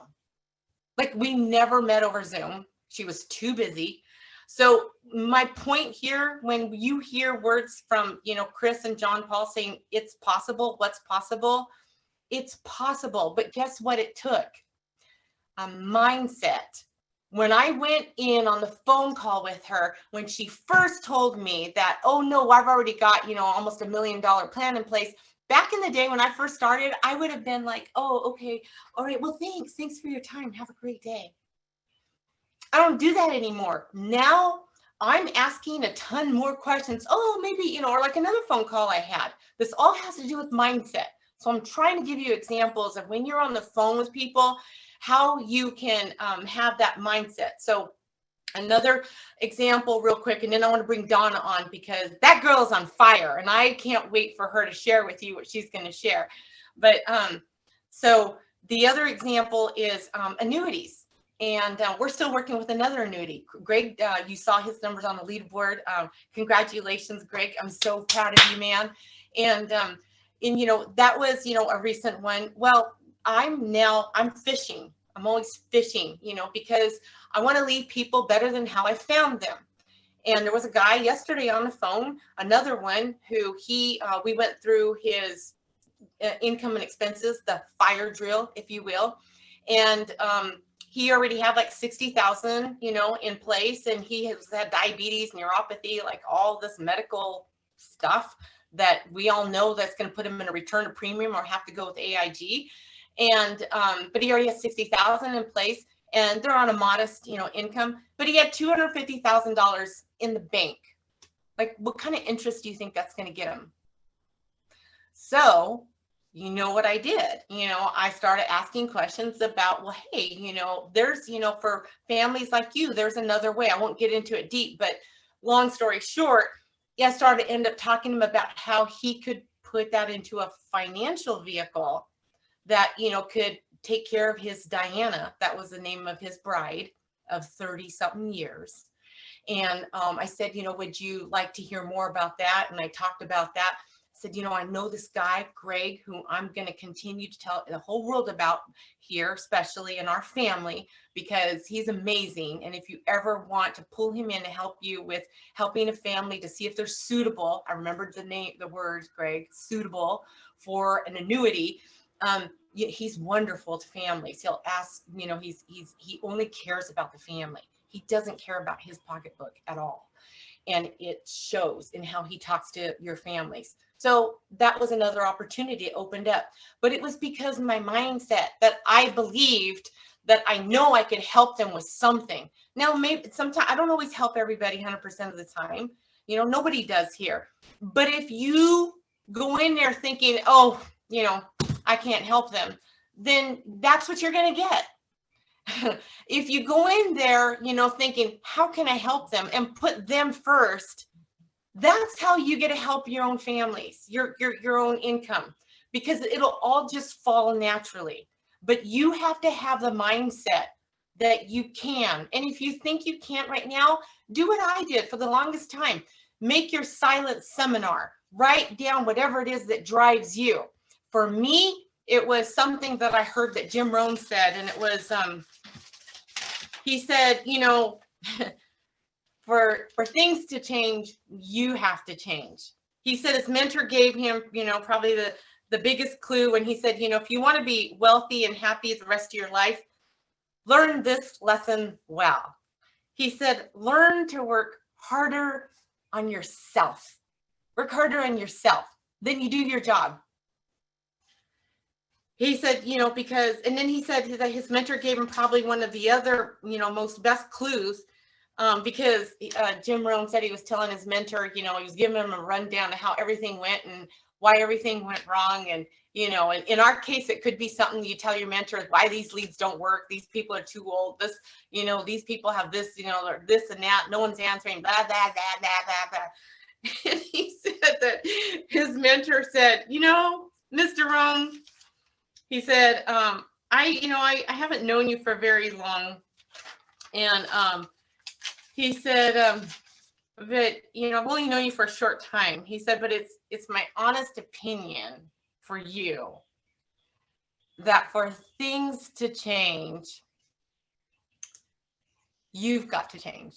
Like we never met over Zoom. She was too busy. So my point here, when you hear words from, you know, Chris and John Paul saying it's possible, what's possible? It's possible. But guess what it took? A mindset. When I went in on the phone call with her, when she first told me that, oh no, I've already got, you know, almost $1 million plan in place. Back in the day when I first started, I would have been like, oh, okay. All right. Well, thanks for your time. Have a great day. I don't do that anymore. Now I'm asking a ton more questions. Oh, maybe, you know, or like another phone call I had. This all has to do with mindset. So I'm trying to give you examples of when you're on the phone with people, how you can have that mindset. So another example real quick, and then I want to bring Donna on because that girl is on fire and I can't wait for her to share with you what she's going to share. But so the other example is annuities. And we're still working with another annuity. Greg, you saw his numbers on the leaderboard. Congratulations, Greg. I'm so proud of you, man. And you know, that was, you know, a recent one. Well, I'm fishing. I'm always fishing, you know, because I want to leave people better than how I found them. And there was a guy yesterday on the phone, another one who we went through his income and expenses, the fire drill, if you will. And he already had like 60,000, you know, in place, and he has had diabetes, neuropathy, like all this medical stuff that we all know that's going to put him in a return to premium or have to go with AIG. And but he already has 60,000 in place, and they're on a modest, you know, income. But he had $250,000 in the bank. Like, what kind of interest do you think that's going to get him? So, you know what I did? You know, I started asking questions about, well, hey, you know, there's, you know, for families like you, there's another way. I won't get into it deep, but long story short, yeah, I started to end up talking to him about how he could put that into a financial vehicle that, you know, could take care of his Diana. That was the name of his bride of 30 something years. And I said, would you like to hear more about that? And I talked about that. I said, I know this guy, Greg, who I'm going to continue to tell the whole world about here, especially in our family, because he's amazing. And if you ever want to pull him in to help you with helping a family to see if they're suitable, I remembered the words, Greg, suitable for an annuity. He's wonderful to families. He'll ask, he only cares about the family. He doesn't care about his pocketbook at all. And it shows in how he talks to your families. So that was another opportunity opened up. But it was because my mindset that I believed that I know I could help them with something. Now, maybe sometimes I don't always help everybody 100% of the time. Nobody does here. But if you go in there thinking, oh, I can't help them, then that's what you're going to get. If you go in there, thinking, how can I help them, and put them first, that's how you get to help your own families, your own income, because it'll all just fall naturally. But you have to have the mindset that you can. And if you think you can't right now, do what I did for the longest time. Make your silent seminar. Write down whatever it is that drives you. For me, it was something that I heard that Jim Rohn said, and it was, he said, for things to change, you have to change. He said his mentor gave him, probably the biggest clue when he said, if you want to be wealthy and happy the rest of your life, learn this lesson well. He said, learn to work harder on yourself. Work harder on yourself. Then you do your job. He said, because, and then he said that his mentor gave him probably one of the other, most best clues, because Jim Rohn said he was telling his mentor, he was giving him a rundown of how everything went and why everything went wrong. And, in our case, it could be something you tell your mentor, why these leads don't work. These people are too old. This, these people have this, or this and that. No one's answering, blah, blah, blah, blah, blah, blah. And he said that his mentor said, Mr. Rohn, he said, I haven't known you for very long. And he said, but, I've only known you for a short time. He said, but it's my honest opinion for you that for things to change, you've got to change.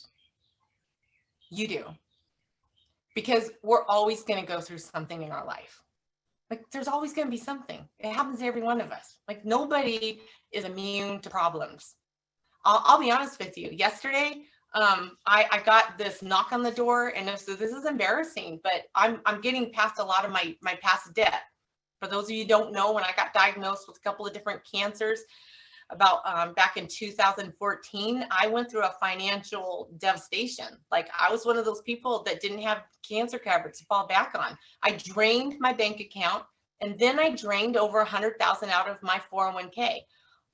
You do. Because we're always going to go through something in our life. Like, there's always going to be something. It happens to every one of us. Like, nobody is immune to problems. I'll be honest with you. Yesterday, I got this knock on the door, and this is embarrassing, but I'm getting past a lot of my past debt. For those of you who don't know, when I got diagnosed with a couple of different cancers about back in 2014, I went through a financial devastation. Like, I was one of those people that didn't have cancer coverage to fall back on. I drained my bank account, and then I drained over $100,000 out of my 401k.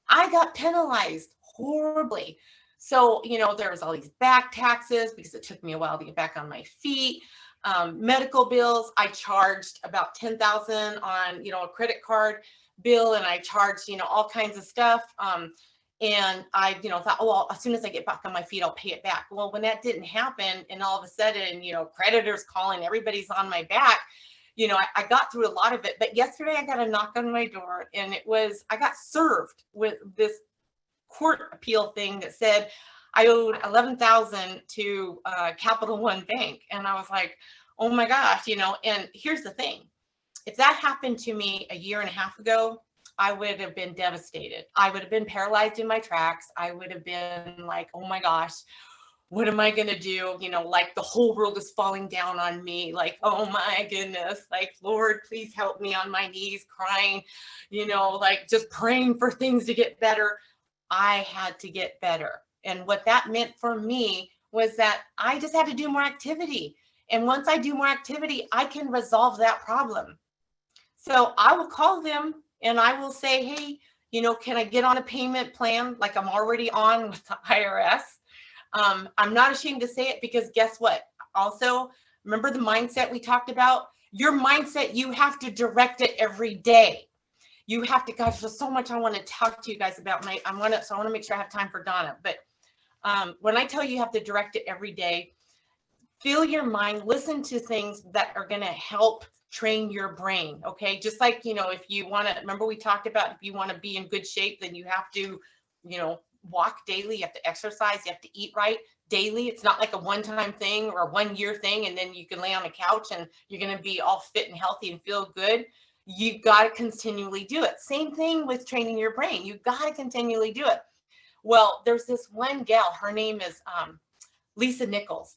I got penalized horribly. So, there was all these back taxes because it took me a while to get back on my feet. Medical bills, I charged about $10,000 on, a credit card bill, and I charged, all kinds of stuff. And I, thought, well, as soon as I get back on my feet, I'll pay it back. Well, when that didn't happen, and all of a sudden, creditors calling, everybody's on my back, I got through a lot of it. But yesterday I got a knock on my door, and I got served with this court appeal thing that said I owed $11,000 to Capital One Bank. And I was like, oh my gosh, and here's the thing. If that happened to me a year and a half ago, I would have been devastated. I would have been paralyzed in my tracks. I would have been like, oh my gosh, what am I going to do? Like the whole world is falling down on me. Like, oh my goodness, like, Lord, please help me, on my knees crying, like just praying for things to get better. I had to get better. And what that meant for me was that I just had to do more activity. And once I do more activity, I can resolve that problem. So I will call them and I will say, hey, can I get on a payment plan like I'm already on with the IRS? I'm not ashamed to say it, because guess what? Also, remember the mindset we talked about? Your mindset, you have to direct it every day. You have to, gosh, there's so much I want to talk to you guys about. I want to make sure I have time for Donna. But When I tell you have to direct it every day, fill your mind, listen to things that are going to help train your brain. Okay. Just like, if you want to, remember we talked about, if you want to be in good shape, then you have to, walk daily, you have to exercise, you have to eat right daily. It's not like a one-time thing or a 1-year thing, and then you can lay on the couch and you're going to be all fit and healthy and feel good. You've got to continually do it. Same thing with training your brain. You've got to continually do it. Well, there's this one gal, her name is Lisa Nichols.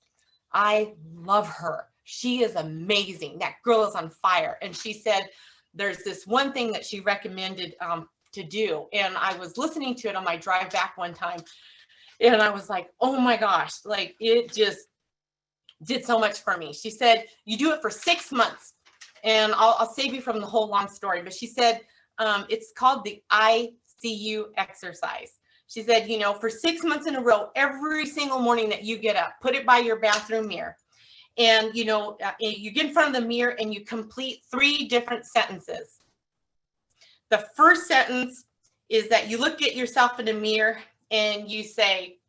I love her. She is amazing. That girl is on fire. And she said there's this one thing that she recommended to do. And I was listening to it on my drive back one time. And I was like, oh my gosh, like it just did so much for me. She said, you do it for 6 months. And I'll save you from the whole long story. But she said, it's called the ICU exercise. She said, for 6 months in a row, every single morning that you get up, put it by your bathroom mirror. And, you get in front of the mirror and you complete 3 different sentences. The first sentence is that you look at yourself in the mirror and you say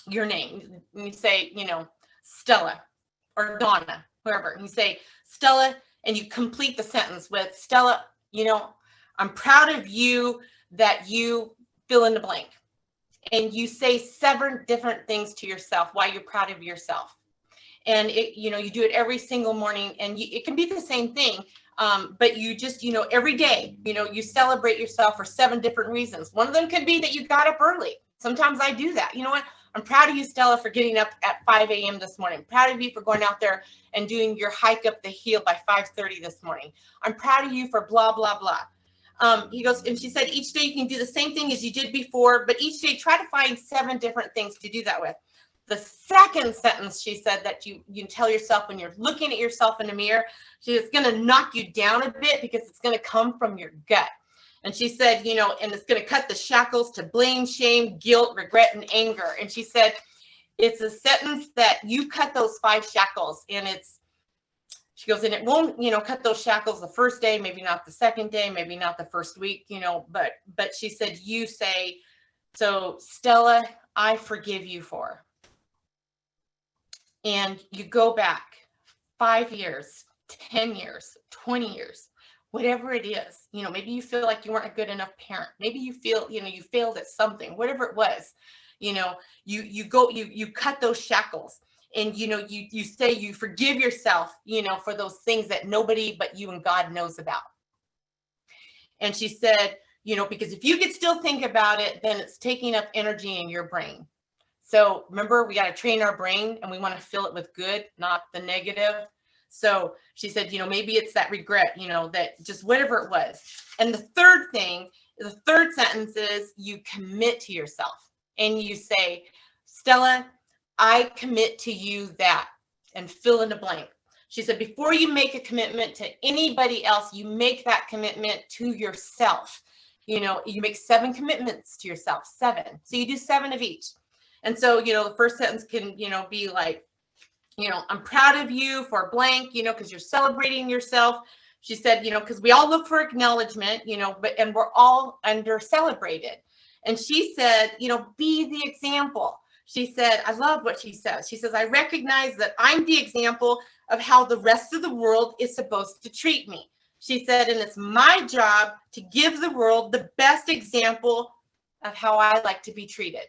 your name. And you say, Stella or Donna, whoever. And you say, Stella, and you complete the sentence with, Stella, I'm proud of you that you fill in the blank. And you say 7 different things to yourself why you're proud of yourself. And you do it every single morning, and it can be the same thing. But you just, every day, you celebrate yourself for 7 different reasons. One of them could be that you got up early. Sometimes I do that. You know what? I'm proud of you, Stella, for getting up at 5 a.m. this morning. I'm proud of you for going out there and doing your hike up the hill by 5:30 this morning. I'm proud of you for blah, blah, blah. He goes, and she said, each day you can do the same thing as you did before, but each day try to find 7 different things to do that with. The second sentence, she said, that you tell yourself when you're looking at yourself in the mirror, it's going to knock you down a bit because it's going to come from your gut. And she said, and it's going to cut the shackles to blame, shame, guilt, regret, and anger. And she said, it's a sentence that you cut those 5 shackles. And she goes, and it won't, cut those shackles the first day, maybe not the second day, maybe not the first week, but she said, you say, so Stella, I forgive you for. And you go back 5 years, 10 years, 20 years, whatever it is, maybe you feel like you weren't a good enough parent. Maybe you feel, you failed at something, whatever it was, you cut those shackles, and, you say you forgive yourself, for those things that nobody but you and God knows about. And she said, because if you could still think about it, then it's taking up energy in your brain. So remember, we got to train our brain, and we want to fill it with good, not the negative. So she said, maybe it's that regret, that just whatever it was. And the third sentence is you commit to yourself, and you say, Stella, I commit to you that, and fill in the blank. She said, before you make a commitment to anybody else, you make that commitment to yourself. You make 7 commitments to yourself, 7. So you do 7 of each. And so, the first sentence can, be like, I'm proud of you for blank, because you're celebrating yourself. She said, because we all look for acknowledgement, and we're all under celebrated. And she said, be the example. She said, I love what she says. She says, I recognize that I'm the example of how the rest of the world is supposed to treat me. She said, and it's my job to give the world the best example of how I like to be treated.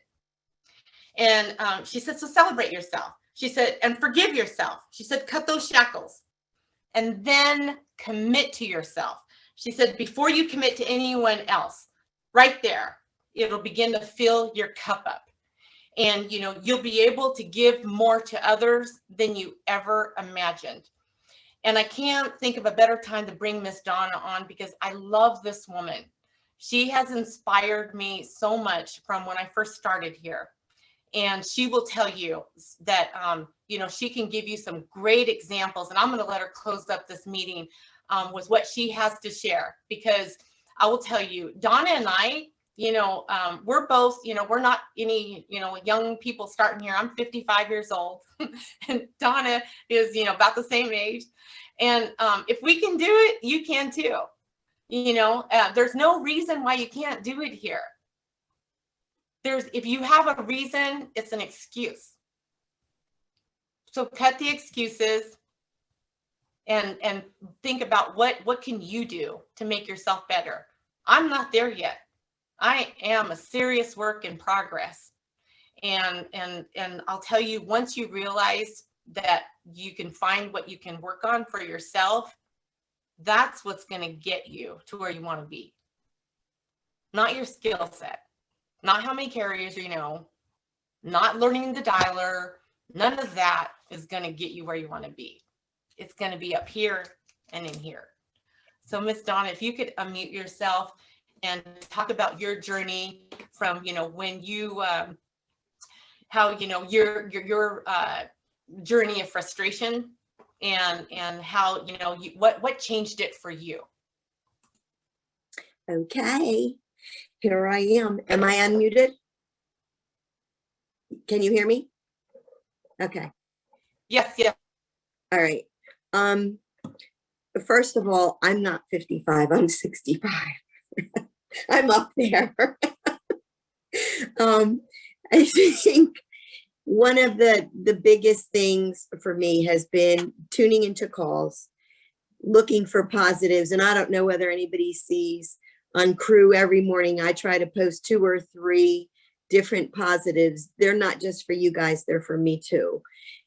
And she said, so celebrate yourself. She said, and forgive yourself. She said, cut those shackles, and then commit to yourself. She said, before you commit to anyone else, right there, it'll begin to fill your cup up. And, you'll be able to give more to others than you ever imagined. And I can't think of a better time to bring Miss Donna on, because I love this woman. She has inspired me so much from when I first started here. And she will tell you that, she can give you some great examples. And I'm going to let her close up this meeting with what she has to share, because I will tell you, Donna and I, we're both, we're not any, young people starting here. I'm 55 years old and Donna is, about the same age. And if we can do it, you can too. There's no reason why you can't do it here. if you have a reason, it's an excuse. So cut the excuses and think about what can you do to make yourself better. I'm not there yet. I am a serious work in progress. And I'll tell you, once you realize that you can find what you can work on for yourself, that's what's going to get you to where you want to be. Not your skill set, not how many carriers you know, not learning the dialer. None of that is going to get you where you want to be. It's going to be up here and in here. So Miss Donna, if you could unmute yourself and talk about your journey from, when you, how, your journey of frustration and how, what changed it for you? Okay, here I am. Am I unmuted? Can you hear me? Okay. Yes. All right. First of all, I'm not 55, I'm 65. I'm up there. I think one of the biggest things for me has been tuning into calls, looking for positives. And I don't know whether anybody sees on Crew every morning, I try to post 2 or 3 different positives. They're not just for you guys, they're for me too.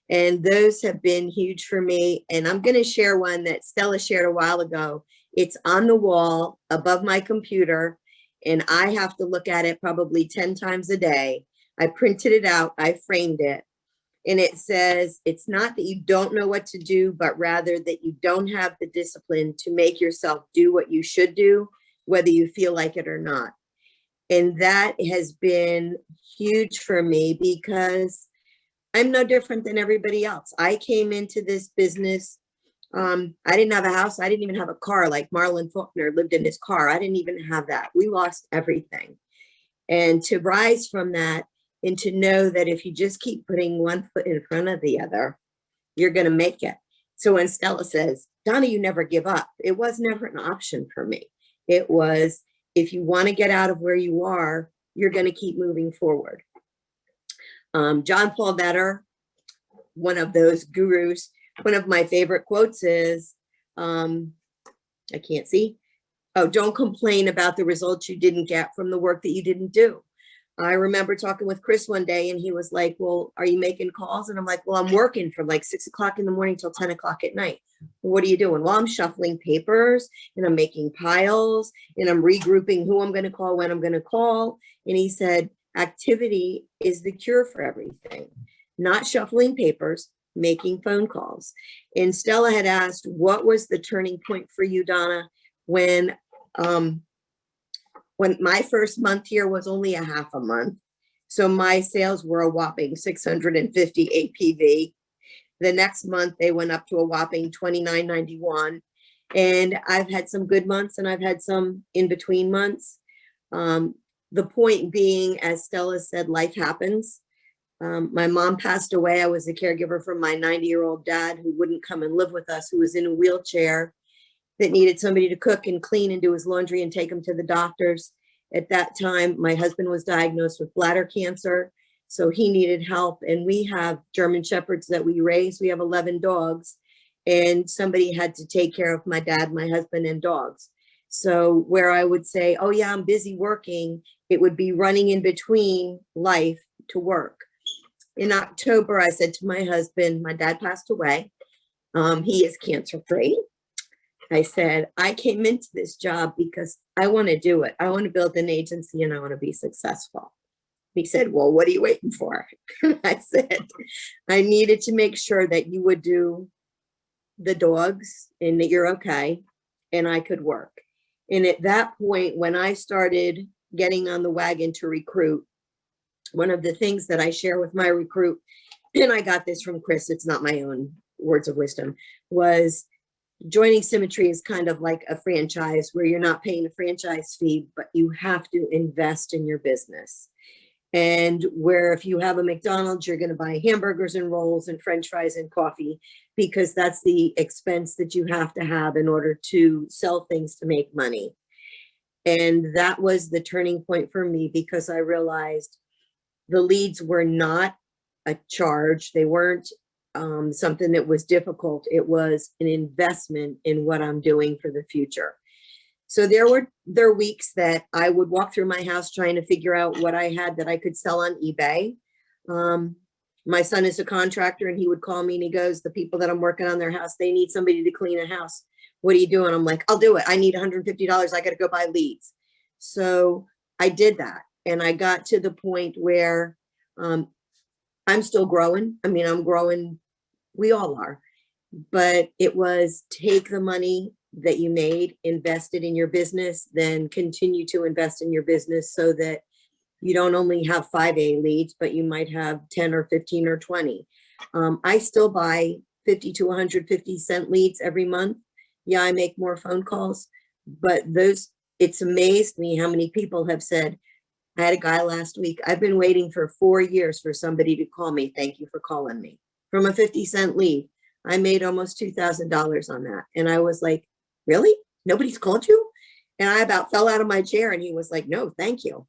And those have been huge for me. And I'm going to share one that Stella shared a while ago. It's on the wall above my computer, and I have to look at it probably 10 times a day. I printed it out, I framed it, and it says, it's not that you don't know what to do, but rather that you don't have the discipline to make yourself do what you should do, whether you feel like it or not. And that has been huge for me because I'm no different than everybody else. I came into this business. I didn't have a house. I didn't even have a car. Like Marlon Faulkner lived in his car. I didn't even have that. We lost everything. And to rise from that and to know that if you just keep putting one foot in front of the other, you're going to make it. So when Stella says, Donna, you never give up, it was never an option for me. It was, if you want to get out of where you are, you're going to keep moving forward. John Paul Vetter, one of those gurus, one of my favorite quotes is, I can't see. Oh, don't complain about the results you didn't get from the work that you didn't do. I remember talking with Chris one day and he was like, well, are you making calls? And I'm like, well, I'm working from like 6 o'clock in the morning till 10 o'clock at night. What are you doing? Well, I'm shuffling papers and I'm making piles and I'm regrouping who I'm going to call, when I'm going to call. And he said, activity is the cure for everything, not shuffling papers, making phone calls. And Stella had asked, what was the turning point for you, Donna, when my first month here was only a half a month. So my sales were a whopping 650 APV. The next month they went up to a whopping 29.91. And I've had some good months and I've had some in between months. The point being, as Stella said, life happens. My mom passed away. I was a caregiver for my 90-year-old dad who wouldn't come and live with us, who was in a wheelchair, that needed somebody to cook and clean and do his laundry and take him to the doctors. At that time, my husband was diagnosed with bladder cancer, so he needed help. And we have German Shepherds that we raise. We have 11 dogs, and somebody had to take care of my dad, my husband, and dogs. So where I would say, oh yeah, I'm busy working, it would be running in between life to work. In October, I said to my husband, my dad passed away. He is cancer-free. I said, I came into this job because I want to do it. I want to build an agency and I want to be successful. He said, well, what are you waiting for? I said, I needed to make sure that you would do the dogs and that you're okay and I could work. And at that point, when I started getting on the wagon to recruit, one of the things that I share with my recruit, and I got this from Chris, it's not my own words of wisdom, was joining Symmetry is kind of like a franchise where you're not paying a franchise fee, but you have to invest in your business. And where if you have a McDonald's, you're going to buy hamburgers and rolls and French fries and coffee, because that's the expense that you have to have in order to sell things to make money. And that was the turning point for me, because I realized The leads were not a charge. They weren't something that was difficult. It was an investment in what I'm doing for the future. So there were weeks that I would walk through my house trying to figure out what I had that I could sell on eBay. My son is a contractor, and he would call me and he goes, the people that I'm working on their house, they need somebody to clean a house. What are you doing? I'm like, I'll do it. I need $150. I got to go buy leads. So I did that. And I got to the point where I'm still growing. I mean, I'm growing. We all are. But it was take the money that you made, invest it in your business, then continue to invest in your business so that you don't only have 5A leads, but you might have 10 or 15 or 20. I still buy 50 to 150 cent leads every month. Yeah, I make more phone calls, but it's amazed me how many people have said, I had a guy last week, I've been waiting for 4 years for somebody to call me. Thank you for calling me. From a 50-cent lead, I made almost $2,000 on that. And I was like, really? Nobody's called you? And I about fell out of my chair, and he was like, no, thank you.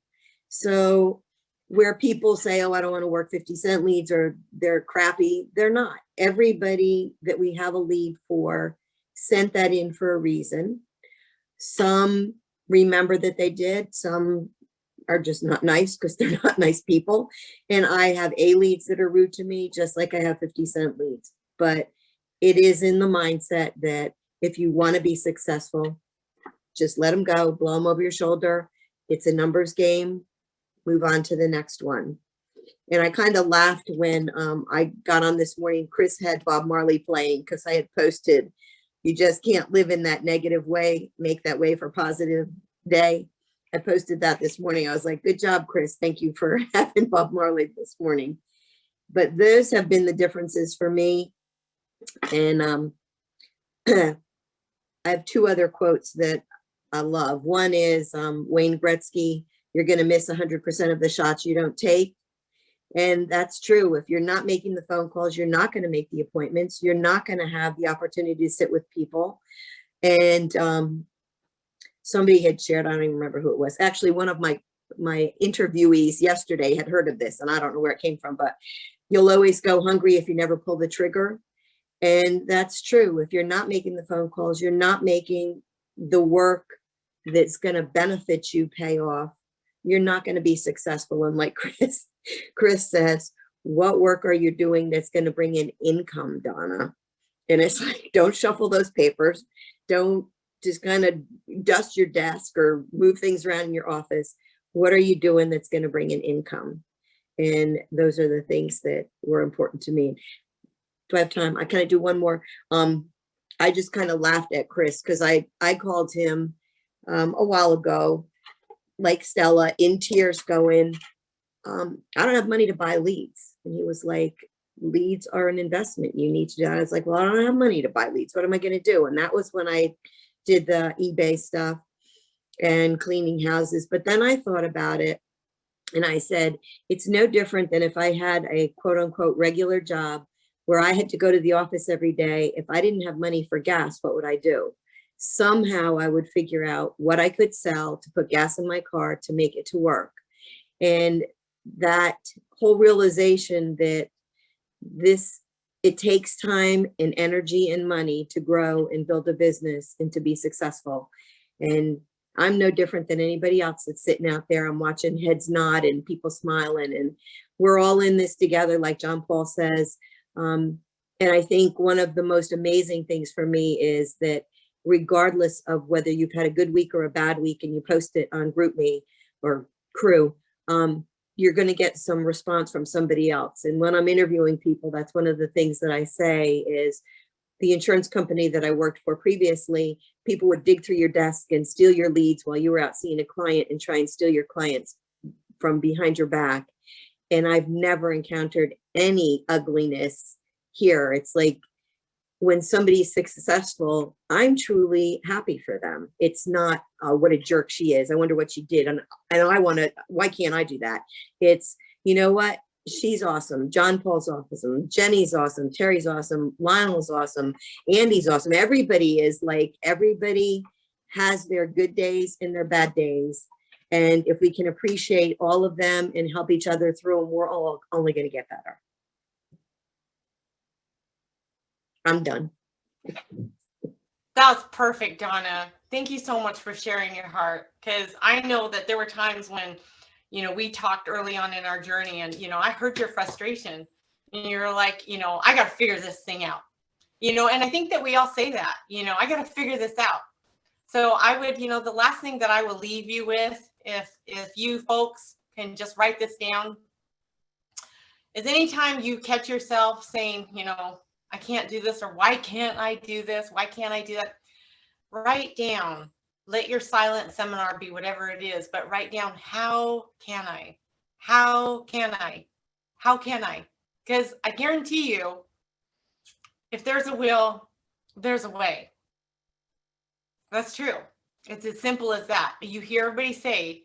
So where people say, oh, I don't want to work 50-cent leads, or they're crappy, they're not. Everybody that we have a lead for sent that in for a reason. Some remember that they did. Some are just not nice because they're not nice people. And I have A leads that are rude to me, just like I have 50-cent leads. But it is in the mindset that if you want to be successful, just let them go, blow them over your shoulder. It's a numbers game. Move on to the next one. And I kind of laughed when I got on this morning. Chris had Bob Marley playing because I had posted, you just can't live in that negative way, make that way for positive day. I posted that this morning. I was like, good job, Chris. Thank you for having Bob Marley this morning. But those have been the differences for me. And I have two other quotes that I love. One is Wayne Gretzky, you're going to miss 100% of the shots you don't take. And that's true. If you're not making the phone calls, you're not going to make the appointments. You're not going to have the opportunity to sit with people. And somebody had shared, I don't even remember who it was. Actually, one of my interviewees yesterday had heard of this, and I don't know where it came from, but you'll always go hungry if you never pull the trigger. And that's true. If you're not making the phone calls, you're not making the work that's going to benefit you pay off, you're not going to be successful. And like Chris says, what work are you doing that's going to bring in income, Donna? And it's like, don't shuffle those papers. Don't just kind of dust your desk or move things around in your office. What are you doing that's going to bring in income? And those are the things that were important to me. Do I have time? I kind of do one more. I just kind of laughed at Chris because I called him a while ago, like Stella, in tears going, I don't have money to buy leads. And he was like, leads are an investment. You need to do that. I was like, well, I don't have money to buy leads. What am I going to do? And that was when I did the eBay stuff and cleaning houses. But then I thought about it and I said, it's no different than if I had a quote unquote regular job where I had to go to the office every day. If I didn't have money for gas, what would I do? Somehow I would figure out what I could sell to put gas in my car to make it to work. And that whole realization that it takes time and energy and money to grow and build a business and to be successful. And I'm no different than anybody else that's sitting out there. I'm watching heads nod and people smiling, and we're all in this together, like John Paul says. And I think one of the most amazing things for me is that regardless of whether you've had a good week or a bad week and you post it on GroupMe or Crew, you're going to get some response from somebody else. And when I'm interviewing people, that's one of the things that I say is the insurance company that I worked for previously, people would dig through your desk and steal your leads while you were out seeing a client and try and steal your clients from behind your back. And I've never encountered any ugliness here. It's like when somebody's successful, I'm truly happy for them. It's not what a jerk she is. I wonder what she did. And I want to, why can't I do that? It's, you know what? She's awesome. John Paul's awesome. Jenny's awesome. Terry's awesome. Lionel's awesome. Andy's awesome. Everybody is like, everybody has their good days and their bad days. And if we can appreciate all of them and help each other through them, we're all only going to get better. I'm done. That was perfect, Donna. Thank you so much for sharing your heart, because I know that there were times when, you know, we talked early on in our journey, and, you know, I heard your frustration, and you're like, you know, I got to figure this thing out, you know, and I think that we all say that, you know, I got to figure this out. So I would, you know, the last thing that I will leave you with, if you folks can just write this down, is anytime you catch yourself saying, you know, I can't do this, or why can't I do this? Why can't I do that? Write down, let your silent seminar be whatever it is, but write down, how can I? How can I? How can I? Because I guarantee you, if there's a will, there's a way. That's true. It's as simple as that. You hear everybody say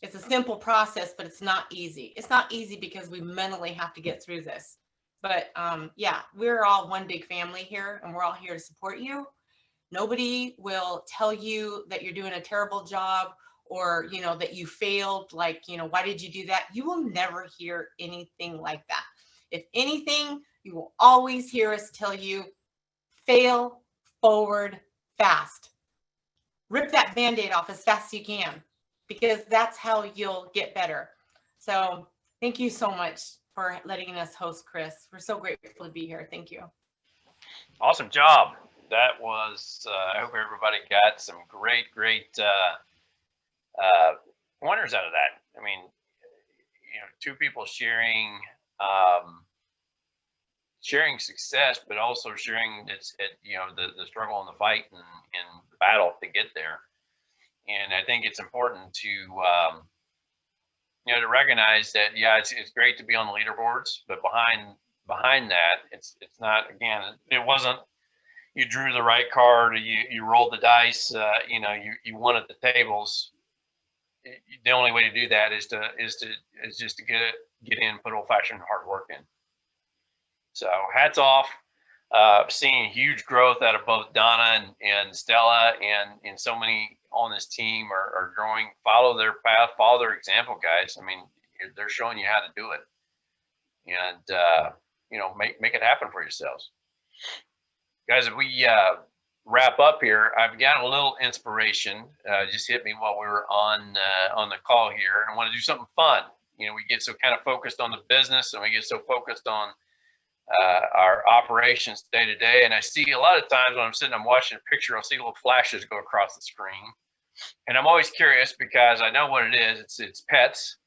it's a simple process, but it's not easy. It's not easy because we mentally have to get through this. But yeah, we're all one big family here, and we're all here to support you. Nobody will tell you that you're doing a terrible job, or, you know, that you failed. Like, you know, why did you do that? You will never hear anything like that. If anything, you will always hear us tell you, fail forward fast. Rip that Band-Aid off as fast as you can, because that's how you'll get better. So thank you so much for letting us host, Chris. We're so grateful to be here. Thank you. Awesome job. That was, I hope everybody got some great pointers out of that. I mean, you know, two people sharing sharing success, but also sharing you know, the struggle and the fight and the battle to get there. And I think it's important to you know, to recognize that, yeah, it's great to be on the leaderboards, but behind that, it's not, again, it wasn't, you drew the right card, or you rolled the dice, you know, you won at the tables. The only way to do that is just to get in, put old-fashioned hard work in. So hats off. Seeing huge growth out of both Donna and Stella, and so many on this team are growing. Follow their path, follow their example, guys. I mean, they're showing you how to do it, and you know, make it happen for yourselves, guys. If we wrap up here, I've got a little inspiration. Just hit me while we were on the call here. I want to do something fun. You know, we get so kind of focused on the business, and we get so focused on our operations day to day. And I see a lot of times when I'm sitting, I'm watching a picture, I'll see little flashes go across the screen. And I'm always curious, because I know what it is. It's pets.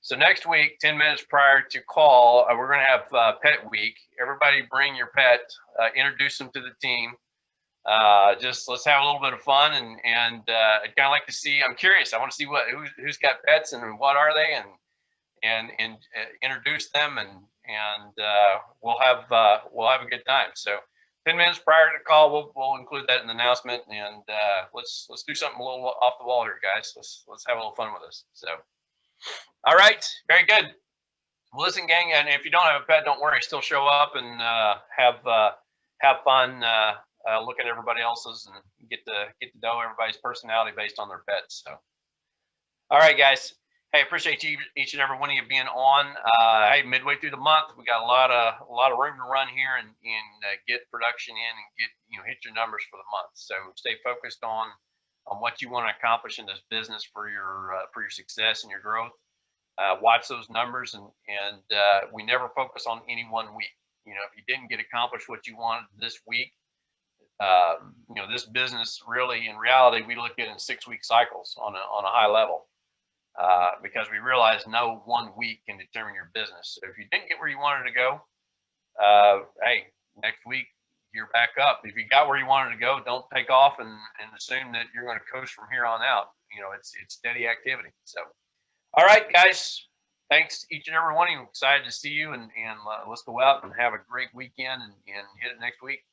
So next week, 10 minutes prior to call, we're going to have pet week. Everybody bring your pet, introduce them to the team. Just let's have a little bit of fun, and I'd kind of like to see, I'm curious. I want to see who's got pets and what are they, and introduce them, and we'll have a good time. So 10 minutes prior to the call, we'll include that in the announcement, and let's do something a little off the wall here, guys. Let's have a little fun with this. So, all right, very good. Well, listen, gang, and if you don't have a pet, don't worry. Still show up and have fun. Look at everybody else's and get to know everybody's personality based on their pets. So, all right, guys. Hey, appreciate you, each and every one of you being on. Hey, midway through the month, we got a lot of room to run here and get production in and hit your numbers for the month. So stay focused on what you want to accomplish in this business for your success and your growth. Watch those numbers, and we never focus on any one week. You know, if you didn't get accomplished what you wanted this week, you know, this business really, in reality, we look at it in 6-week cycles on a high level. Because we realize no one week can determine your business. So if you didn't get where you wanted to go, hey, next week you're back up. If you got where you wanted to go, don't take off and assume that you're going to coast from here on out. You know, it's steady activity. So, all right, guys, thanks each and every one of you. Excited to see you, and let's go out and have a great weekend and hit it next week.